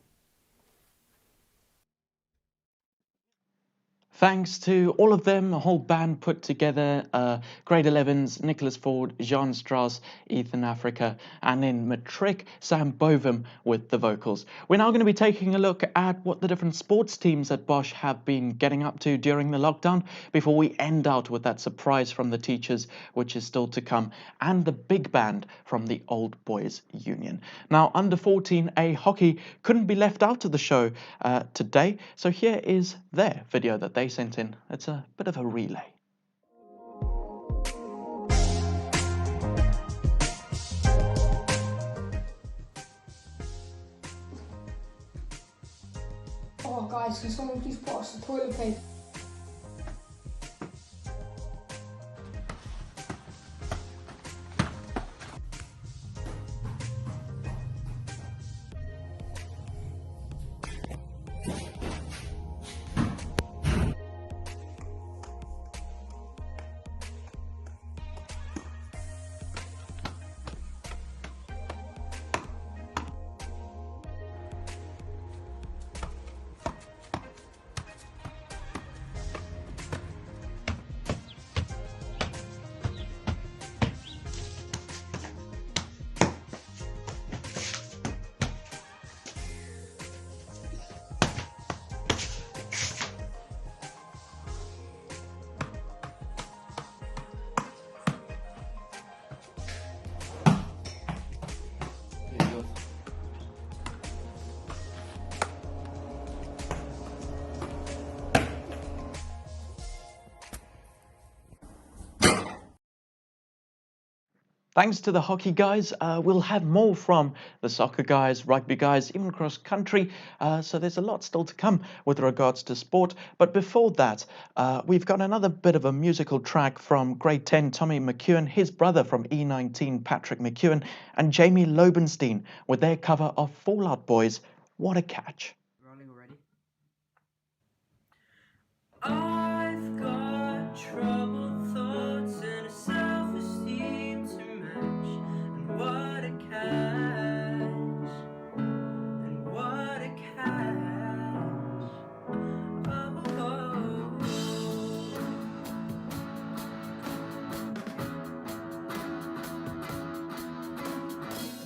Thanks to all of them, a whole band put together, grade 11s, Nicholas Ford, Jean Strauss, Ethan Africa, and in Matric, Sam Bovum with the vocals. We're now going to be taking a look at what the different sports teams at Bosch have been getting up to during the lockdown before we end out with that surprise from the teachers, which is still to come, and the big band from the Old Boys Union. Now, under 14A hockey couldn't be left out of the show today, so here is their video that they sent in. It's a bit of a relay. Oh guys, can someone please put us the toilet paper? Thanks to the hockey guys, we'll have more from the soccer guys, rugby guys, even cross country. So there's a lot still to come with regards to sport. But before that, we've got another bit of a musical track from grade 10 Tommy McEwen, his brother from E19 Patrick McEwen, and Jamie Lobenstein with their cover of Fall Out Boys, What a Catch. Rolling already? I've got troubled thoughts and a self-esteem to match. And what a catch. And what a catch. Oh, oh, oh.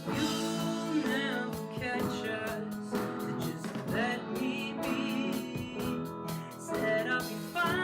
You'll never catch us. So just let me be. Said I'll be fine.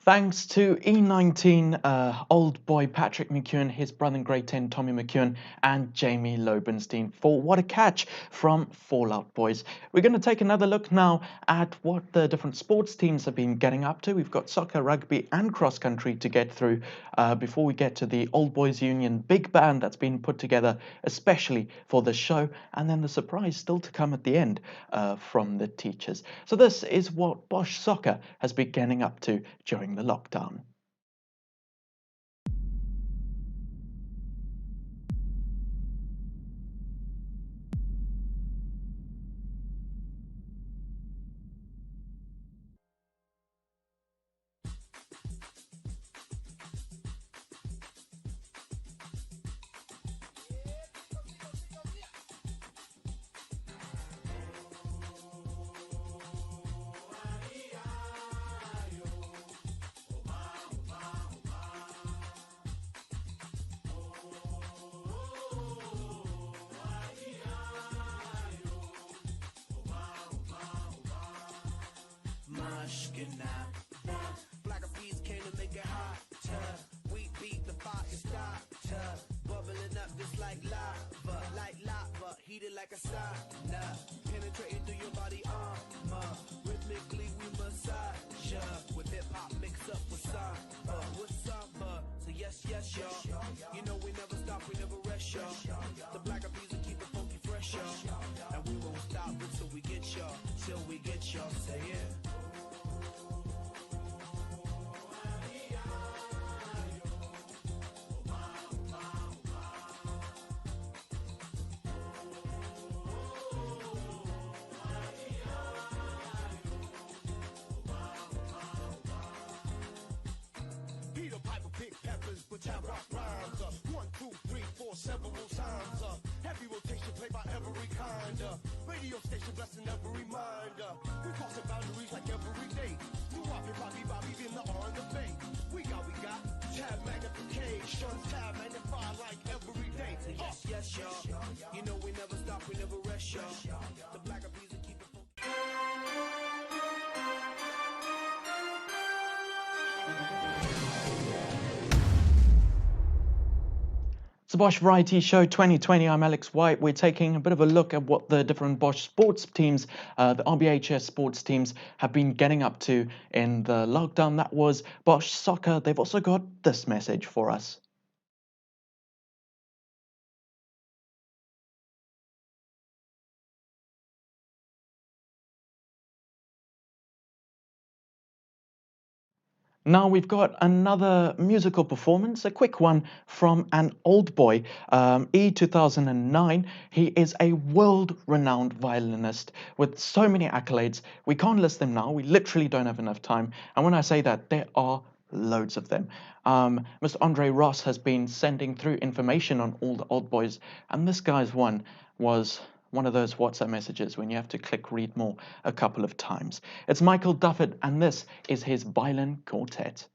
Thanks to E19 old boy Patrick McEwen, his brother in grade 10 Tommy McEwen, and Jamie Lobenstein for What a Catch from Fallout Boys. We're going to take another look now at what the different sports teams have been getting up to. We've got soccer, rugby, and cross country to get through before we get to the Old Boys Union big band that's been put together especially for this show, and then the surprise still to come at the end from the teachers. So this is what Bosch Soccer has been getting up to during the lockdown. Black bees came to make it hotter. We beat the fire starter. Bubbling up just like lava, heated like a sauna. Penetrating through your body armor. Rhythmically we massage ya. With hip hop mixed up with samba. So yes, y'all. You know we never stop, we never rest, y'all. The black bees will keep it funky fresh, y'all. And we won't stop until we get y'all. Till we get y'all. Say yeah. Peter Piper pick peppers, but time rock rhymes. 1, 2, 3, 4, several times. Heavy rotation played by every kind. Radio station blessing every mind. We crossing boundaries like every day. New Bobby, in the R and the Bay. We got tab magnification, tab magnify like every day. Yes, y'all. You know we never stop, we never rest, y'all. The black bees will keep it funky. It's the Bosch Variety Show 2020. I'm Alex White. We're taking a bit of a look at what the different Bosch sports teams, the RBHS sports teams, have been getting up to in the lockdown. That was Bosch Soccer. They've also got this message for us. Now we've got another musical performance, a quick one from an old boy, E2009. He is a world-renowned violinist with so many accolades. We can't list them now. We literally don't have enough time. And when I say that, there are loads of them. Mr. Andre Ross has been sending through information on all the old boys, and this guy's one was one of those WhatsApp messages when you have to click read more a couple of times. It's Michael Duffett, and this is his violin quartet.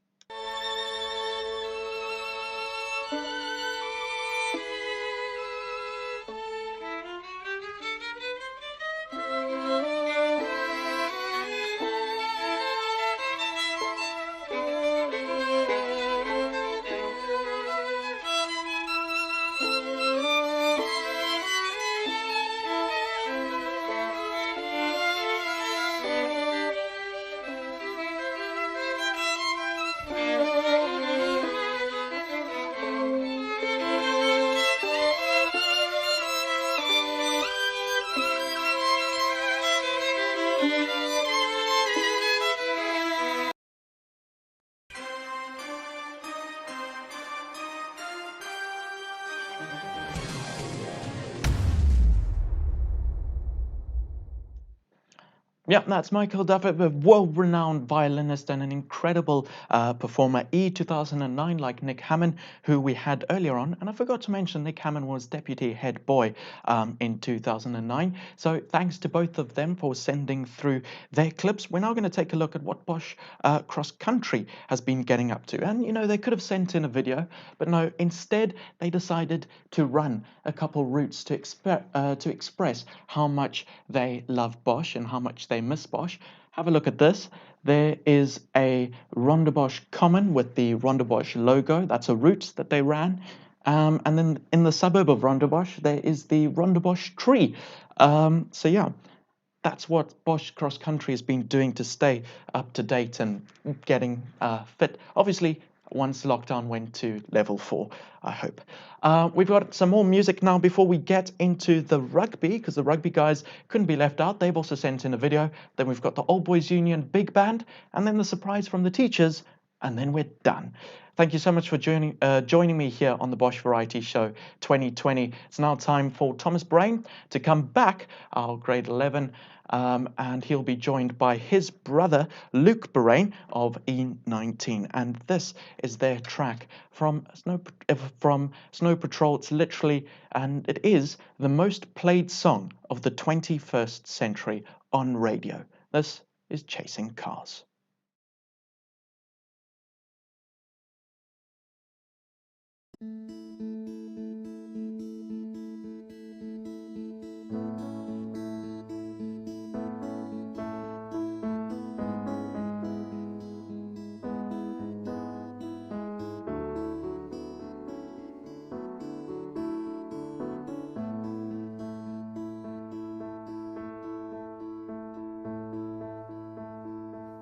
Yep, that's Michael Duffett, a world-renowned violinist and an incredible performer. E2009, like Nick Hammond, who we had earlier on. And I forgot to mention Nick Hammond was deputy head boy in 2009. So thanks to both of them for sending through their clips. We're now going to take a look at what Bosch Cross Country has been getting up to. And, you know, they could have sent in a video, but no, instead they decided to run a couple routes to express how much they love Bosch and how much they miss Bosch. Have a look at this. There is a Rondebosch common with the Rondebosch logo. That's a route that they ran. And then in the suburb of Rondebosch, there is the Rondebosch tree. So yeah, that's what Bosch Cross Country has been doing to stay up to date and getting fit. Obviously, once lockdown went to level 4, I hope. We've got some more music now before we get into the rugby, because the rugby guys couldn't be left out. They've also sent in a video. Then we've got the Old Boys Union big band, and then the surprise from the teachers, and then we're done. Thank you so much for joining me here on the Bosch Variety Show 2020. It's now time for Thomas Brain to come back, our grade 11, and he'll be joined by his brother, Luke Brain of E19. And this is their track from Snow Patrol. It's literally, and it is, the most played song of the 21st century on radio. This is Chasing Cars.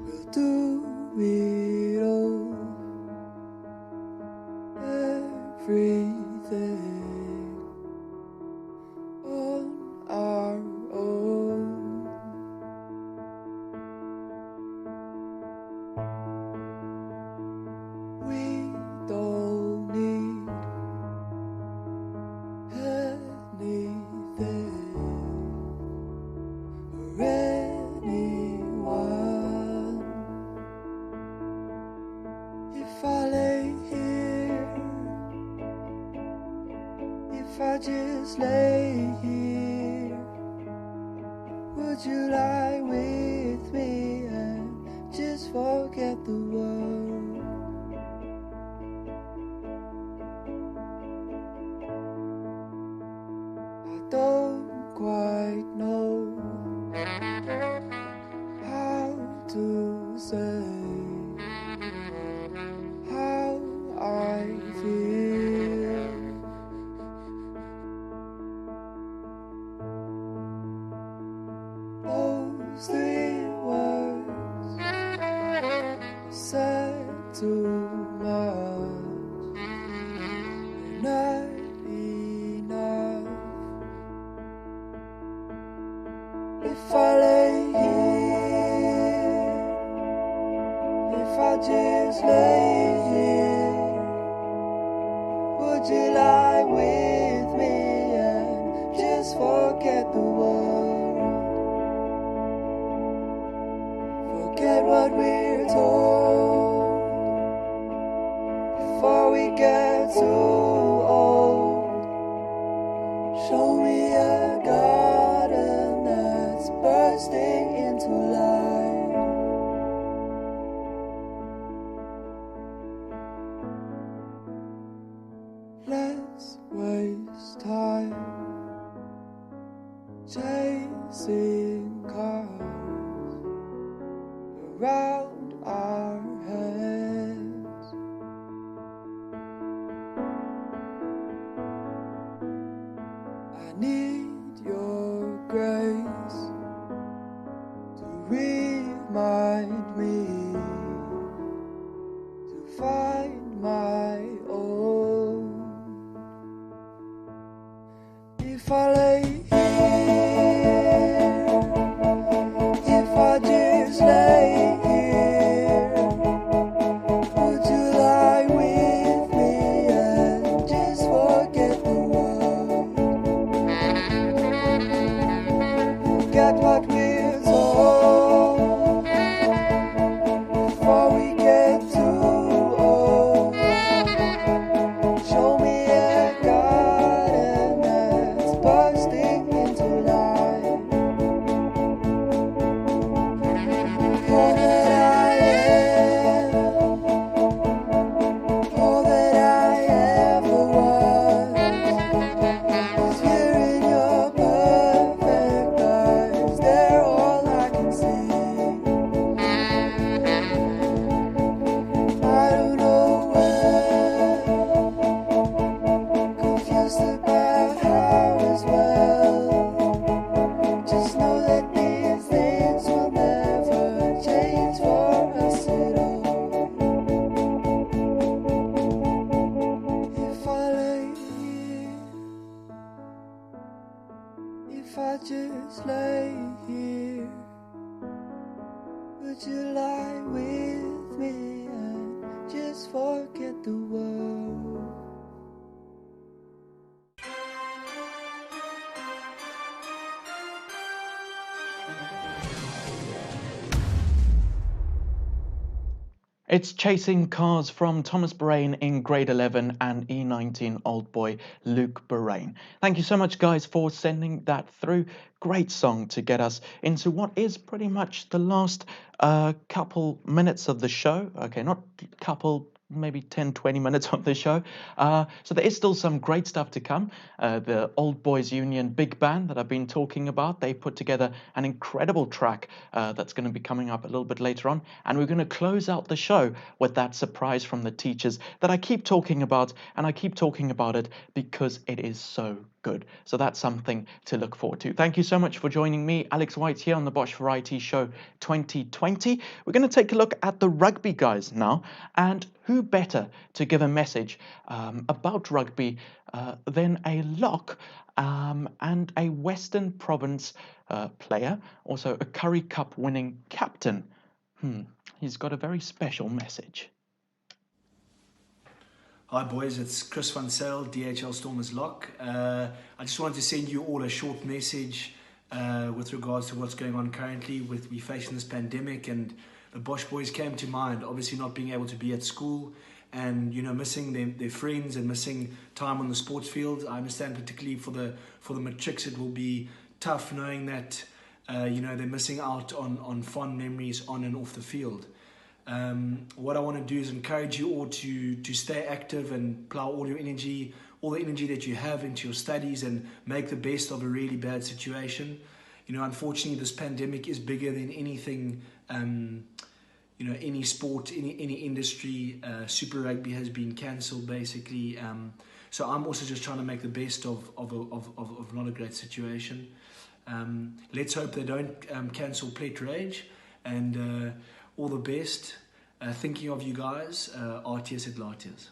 We'll do it all, everything on our own. We don't need anything or anyone. If I lay here, if I just lay here, would you lie with me and just forget the world? I don't quite know how to say how I feel. Those 3 words said too much, they're not enough. If I lay here, if I just lay here, would you lie with me and just forget the world? Forget what we're told before we get too old. Show me a garden that's bursting into life. Let's waste time chasing cars around our heads. I need your grace It's Chasing Cars from Thomas Borain in grade 11 and E19 old boy Luke Borain. Thank you so much, guys, for sending that through. Great song to get us into what is pretty much the last couple minutes of the show. Okay, not couple, maybe 10-20 minutes of the show. So there is still some great stuff to come. The Old Boys Union big band that I've been talking about, they put together an incredible track that's going to be coming up a little bit later on, and we're going to close out the show with that surprise from the teachers that I keep talking about, and I keep talking about it because it is so good. So that's something to look forward to. Thank you so much for joining me, Alex White, here on the Bosch Variety Show 2020. We're going to take a look at the rugby guys now, and who better to give a message about rugby than a lock and a Western Province player, also a Currie Cup winning captain. He's got a very special message. Hi boys, it's Chris van Sale, DHL Stormers Lock. I just wanted to send you all a short message with regards to what's going on currently with we facing this pandemic, and the Bosch boys came to mind, obviously not being able to be at school and missing their friends and missing time on the sports field. I understand particularly for the matrics it will be tough knowing that they're missing out on fond memories on and off the field. What I want to do is encourage you all to stay active and plow all the energy that you have into your studies and make the best of a really bad situation. Unfortunately, this pandemic is bigger than anything, any sport, any industry. Super Rugby has been cancelled basically. So I'm also just trying to make the best of not a great situation. Let's hope they don't cancel Plet Rage, and all the best. Thinking of you guys, RTS at Latias.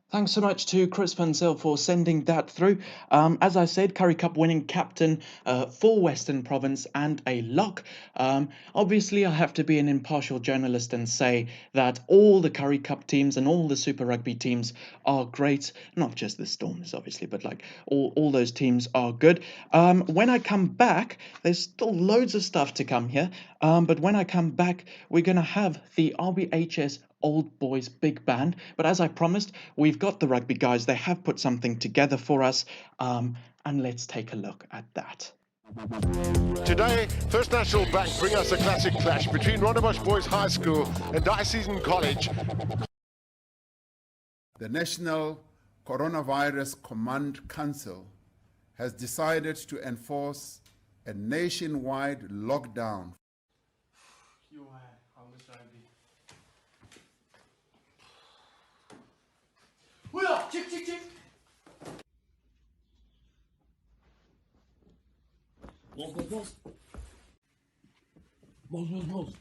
Thanks so much to Chris van Zyl for sending that through. As I said, Currie Cup winning captain for Western Province and a lock. Obviously, I have to be an impartial journalist and say that all the Currie Cup teams and all the Super Rugby teams are great. Not just the Stormers, obviously, but like all those teams are good. When I come back, there's still loads of stuff to come here. But when I come back, we're going to have the RBHS Old Boys Big Band. But as I promised, we've got the rugby guys. They have put something together for us. And let's take a look at that. Today, First National Bank bring us a classic clash between Rondebosch Boys High School and Diocesan College. The National Coronavirus Command Council has decided to enforce a nationwide lockdown. Mos.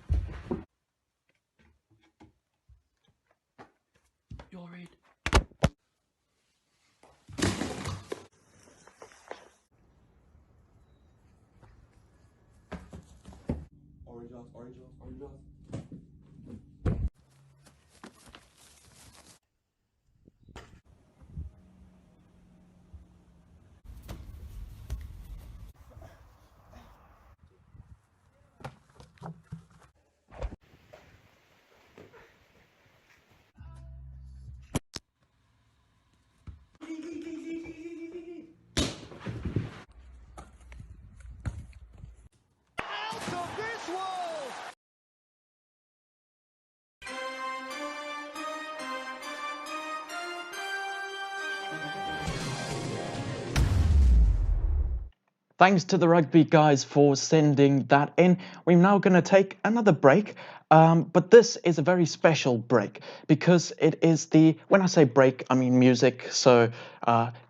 You're it. Orange off. Thanks to the rugby guys for sending that in. We're now going to take another break, but this is a very special break because it is when I say break, I mean music, so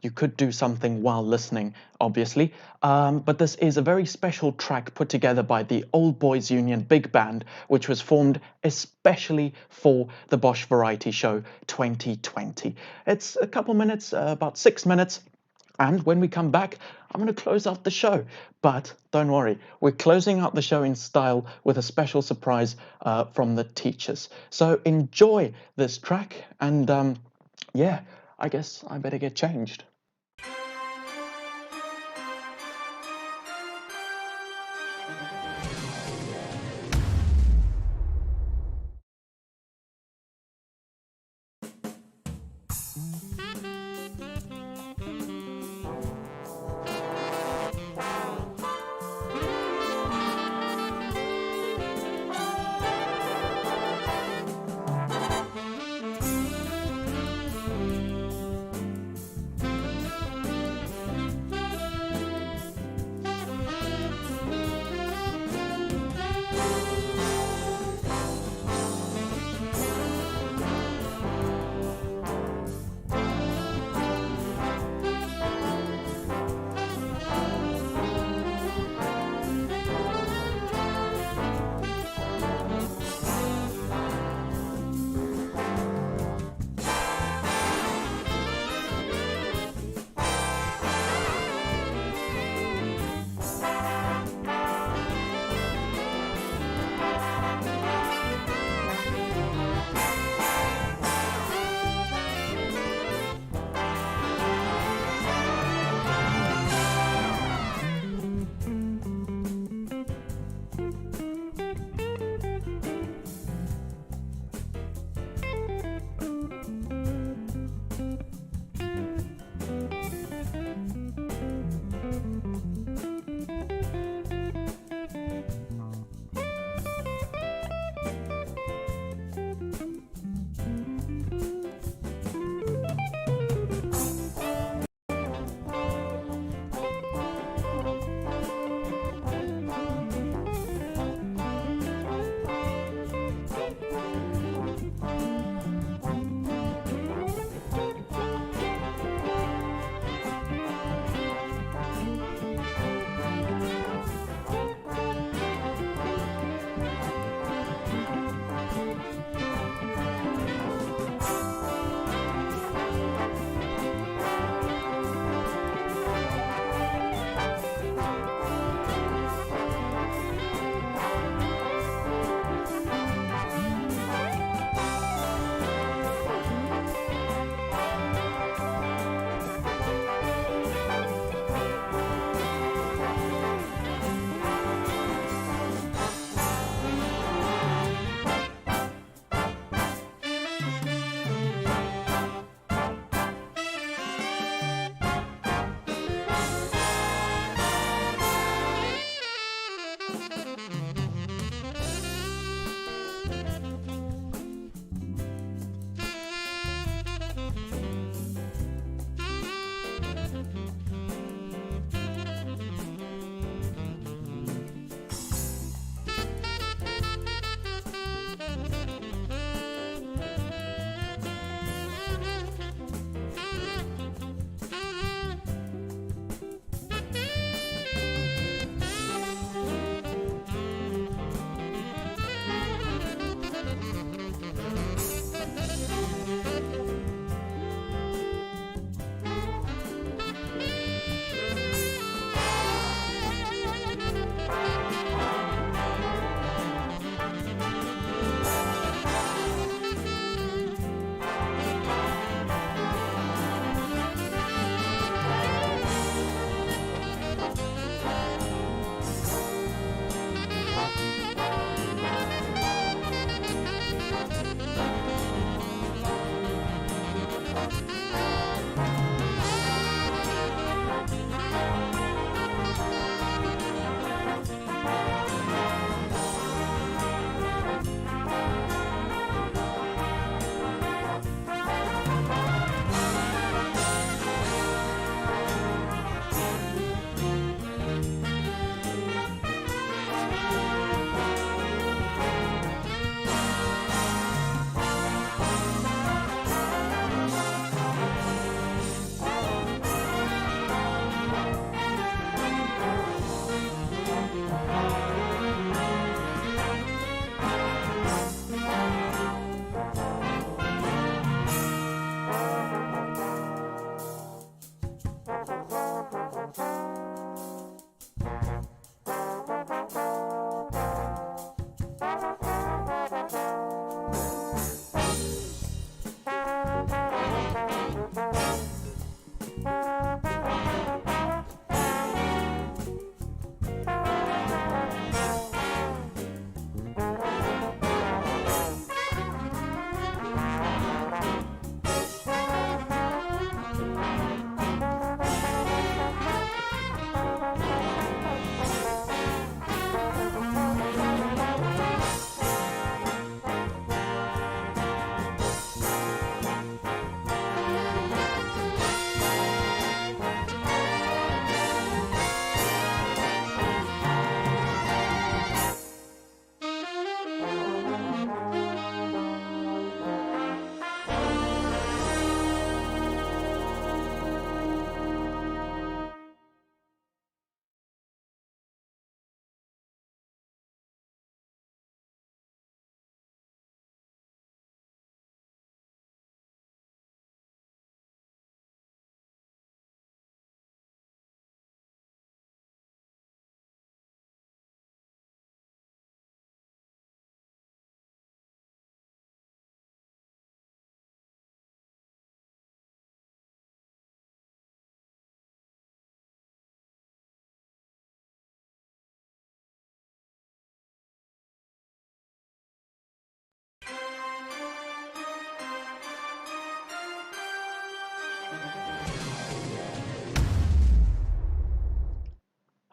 you could do something while listening, obviously, but this is a very special track put together by the Old Boys Union Big Band, which was formed especially for the Bosch Variety Show 2020. It's a couple minutes, about 6 minutes. And when we come back, I'm going to close out the show. But don't worry, we're closing out the show in style with a special surprise from the teachers. So enjoy this track, and yeah, I guess I better get changed.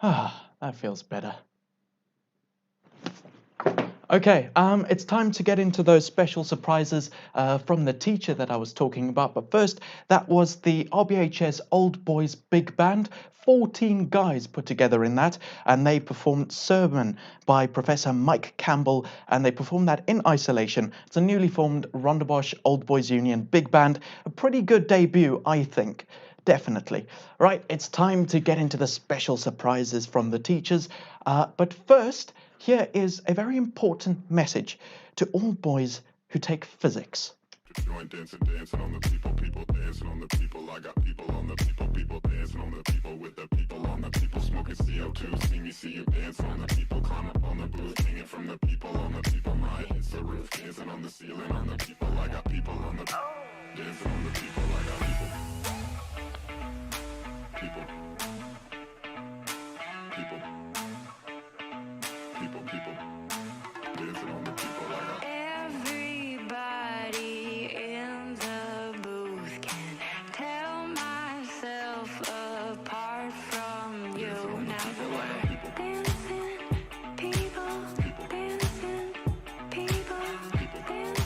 Ah, that feels better. Okay, it's time to get into those special surprises from the teacher that I was talking about. But first, that was the RBHS Old Boys Big Band. 14 guys put together in that, and they performed Sermon by Professor Mike Campbell, and they performed that in isolation. It's a newly formed Rondebosch Old Boys Union Big Band. A pretty good debut, I think. Definitely. Right, it's time to get into the special surprises from the teachers. But first, here is a very important message to all boys who take physics. Join dancing on the people, people dancing on the people. I got people on the people, people dancing on the people with the people on the people smoking CO2. See me, see you dancing on the people. Climb up on the booth, hanging from the people on the people. My hits the roof, dancing on the ceiling on the people. I got people on the dancing on the people. I got people. People. People. People, people. Dancing on the people. I got Everybody in the booth can tell myself apart from you. Now the word dancing, people, dancing, people, dancing, people, dancing,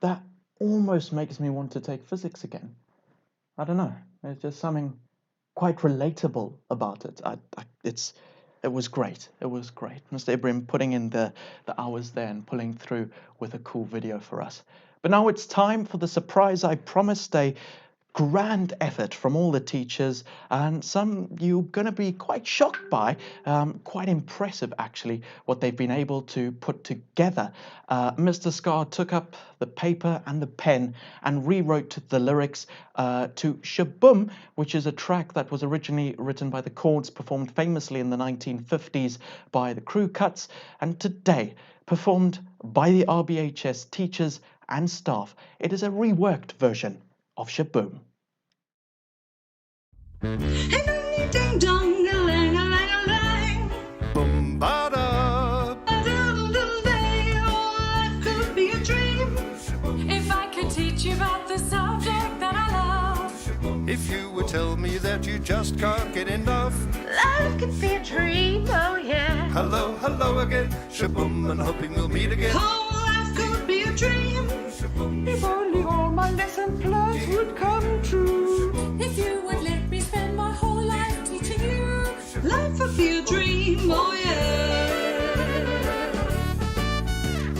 That almost makes me want to take physics again. I don't know. There's just something quite relatable about it. It was great. It was great. Mr. Ibrahim putting in the hours there and pulling through with a cool video for us. But now it's time for the surprise I promised, a grand effort from all the teachers, and some you're going to be quite shocked by, quite impressive actually, what they've been able to put together. Mr. Scar took up the paper and the pen and rewrote the lyrics to Shaboom, which is a track that was originally written by the Chords, performed famously in the 1950s by the Crew Cuts, and today performed by the RBHS teachers and staff. It is a reworked version of Shaboom. Ding dong, a lang, a lang, a lang. Boom, ba-da. A doodle day, oh, life could be a dream. if I could teach you about the subject that I love. If you would tell me that you just can't get enough. Life could be a dream, oh yeah. Hello, hello again. Shaboom, and hoping we'll meet again. Oh, life could be a dream. If only all my lesson plans would come true. If you would let me spend my whole life teaching you. Life would be a dream, oh yeah.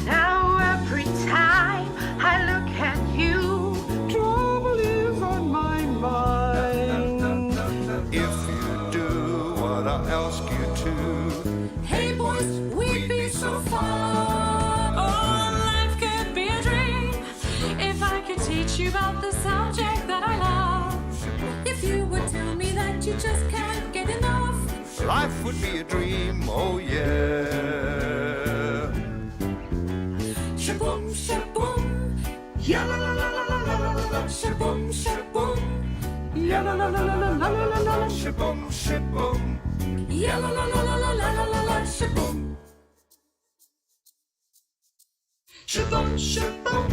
Now every time I look at you, Trouble is on my mind. If you do what I ask you to. Hey boys, we'd be so fun. Oh, life could be a dream. If I could teach you about the subject that I love. If you would tell me that you just can't get enough. Life would be a dream, oh yeah. Shaboom, shaboom. ya la la la la la la la la. Shaboom, shaboom. Ya la la la la la la la la la. Shaboom, shaboom. Ya la la la la la la la la la. Shaboom. Shaboom, shaboom.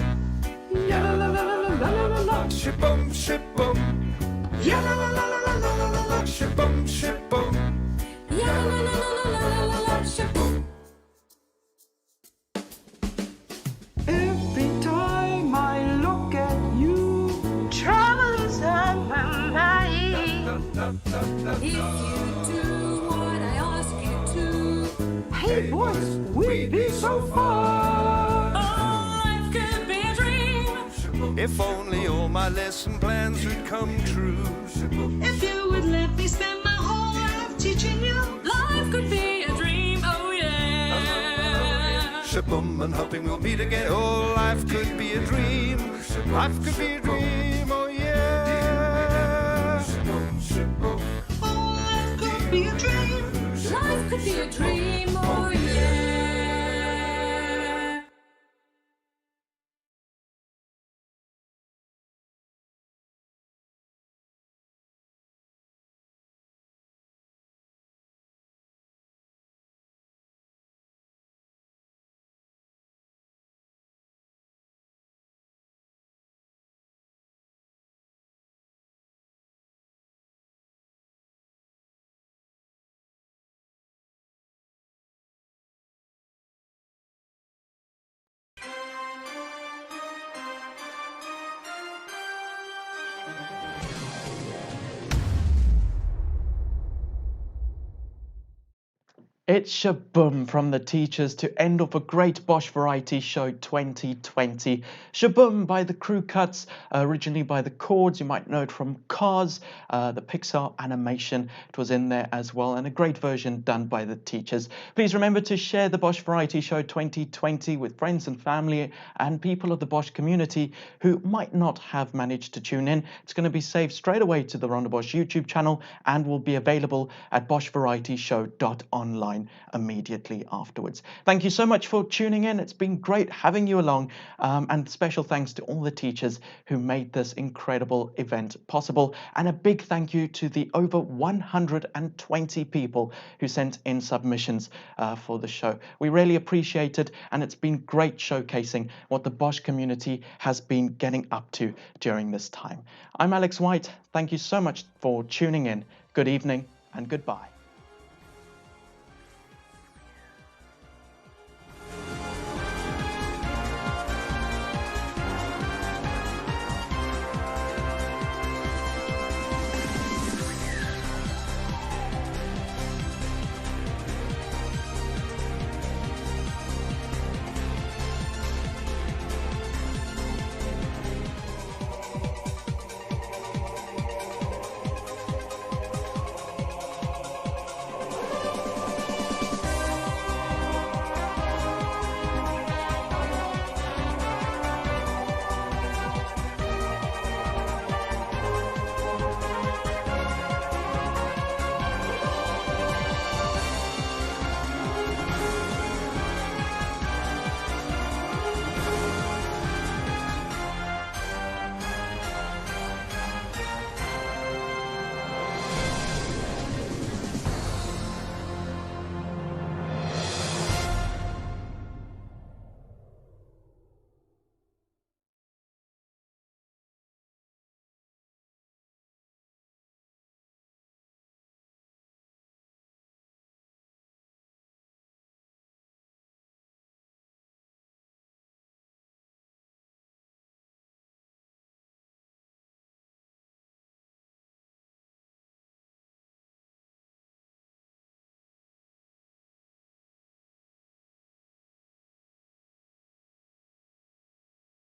Ya la la la la la la la la. Shaboom, shaboom. Ya la la la la la la la la. Shaboom, shaboom. Ya la la la la la la la la. Shaboom. Every time I look at you, Trouble is on my mind. If you do what I ask you to. hey boys, we'd be so far. Oh, life could be a dream. If only all my lesson plans would come true. If you would let me spend my whole life teaching you. Life could be a dream, oh yeah. Shaboom, and hoping we'll meet again. Oh, life could be a dream. Life could be a dream, oh yeah. Oh, life could be a dream. Life could be a dream, oh yeah. It's shaboom from the teachers to end off a great Bosch Variety Show 2020. Shaboom by the Crew Cuts, originally by the Chords. You might know it from Cars, the Pixar animation. It was in there as well, and a great version done by the teachers. Please remember to share the Bosch Variety Show 2020 with friends and family and people of the Bosch community who might not have managed to tune in. It's going to be saved straight away to the Rondebosch YouTube channel and will be available at boschvarietyshow.online immediately afterwards. Thank you so much for tuning in. It's been great having you along, and special thanks to all the teachers who made this incredible event possible, and a big thank you to the over 120 people who sent in submissions for the show. We really appreciate it, and it's been great showcasing what the Bosch community has been getting up to during this time. I'm Alex White. Thank you so much for tuning in. Good evening and goodbye.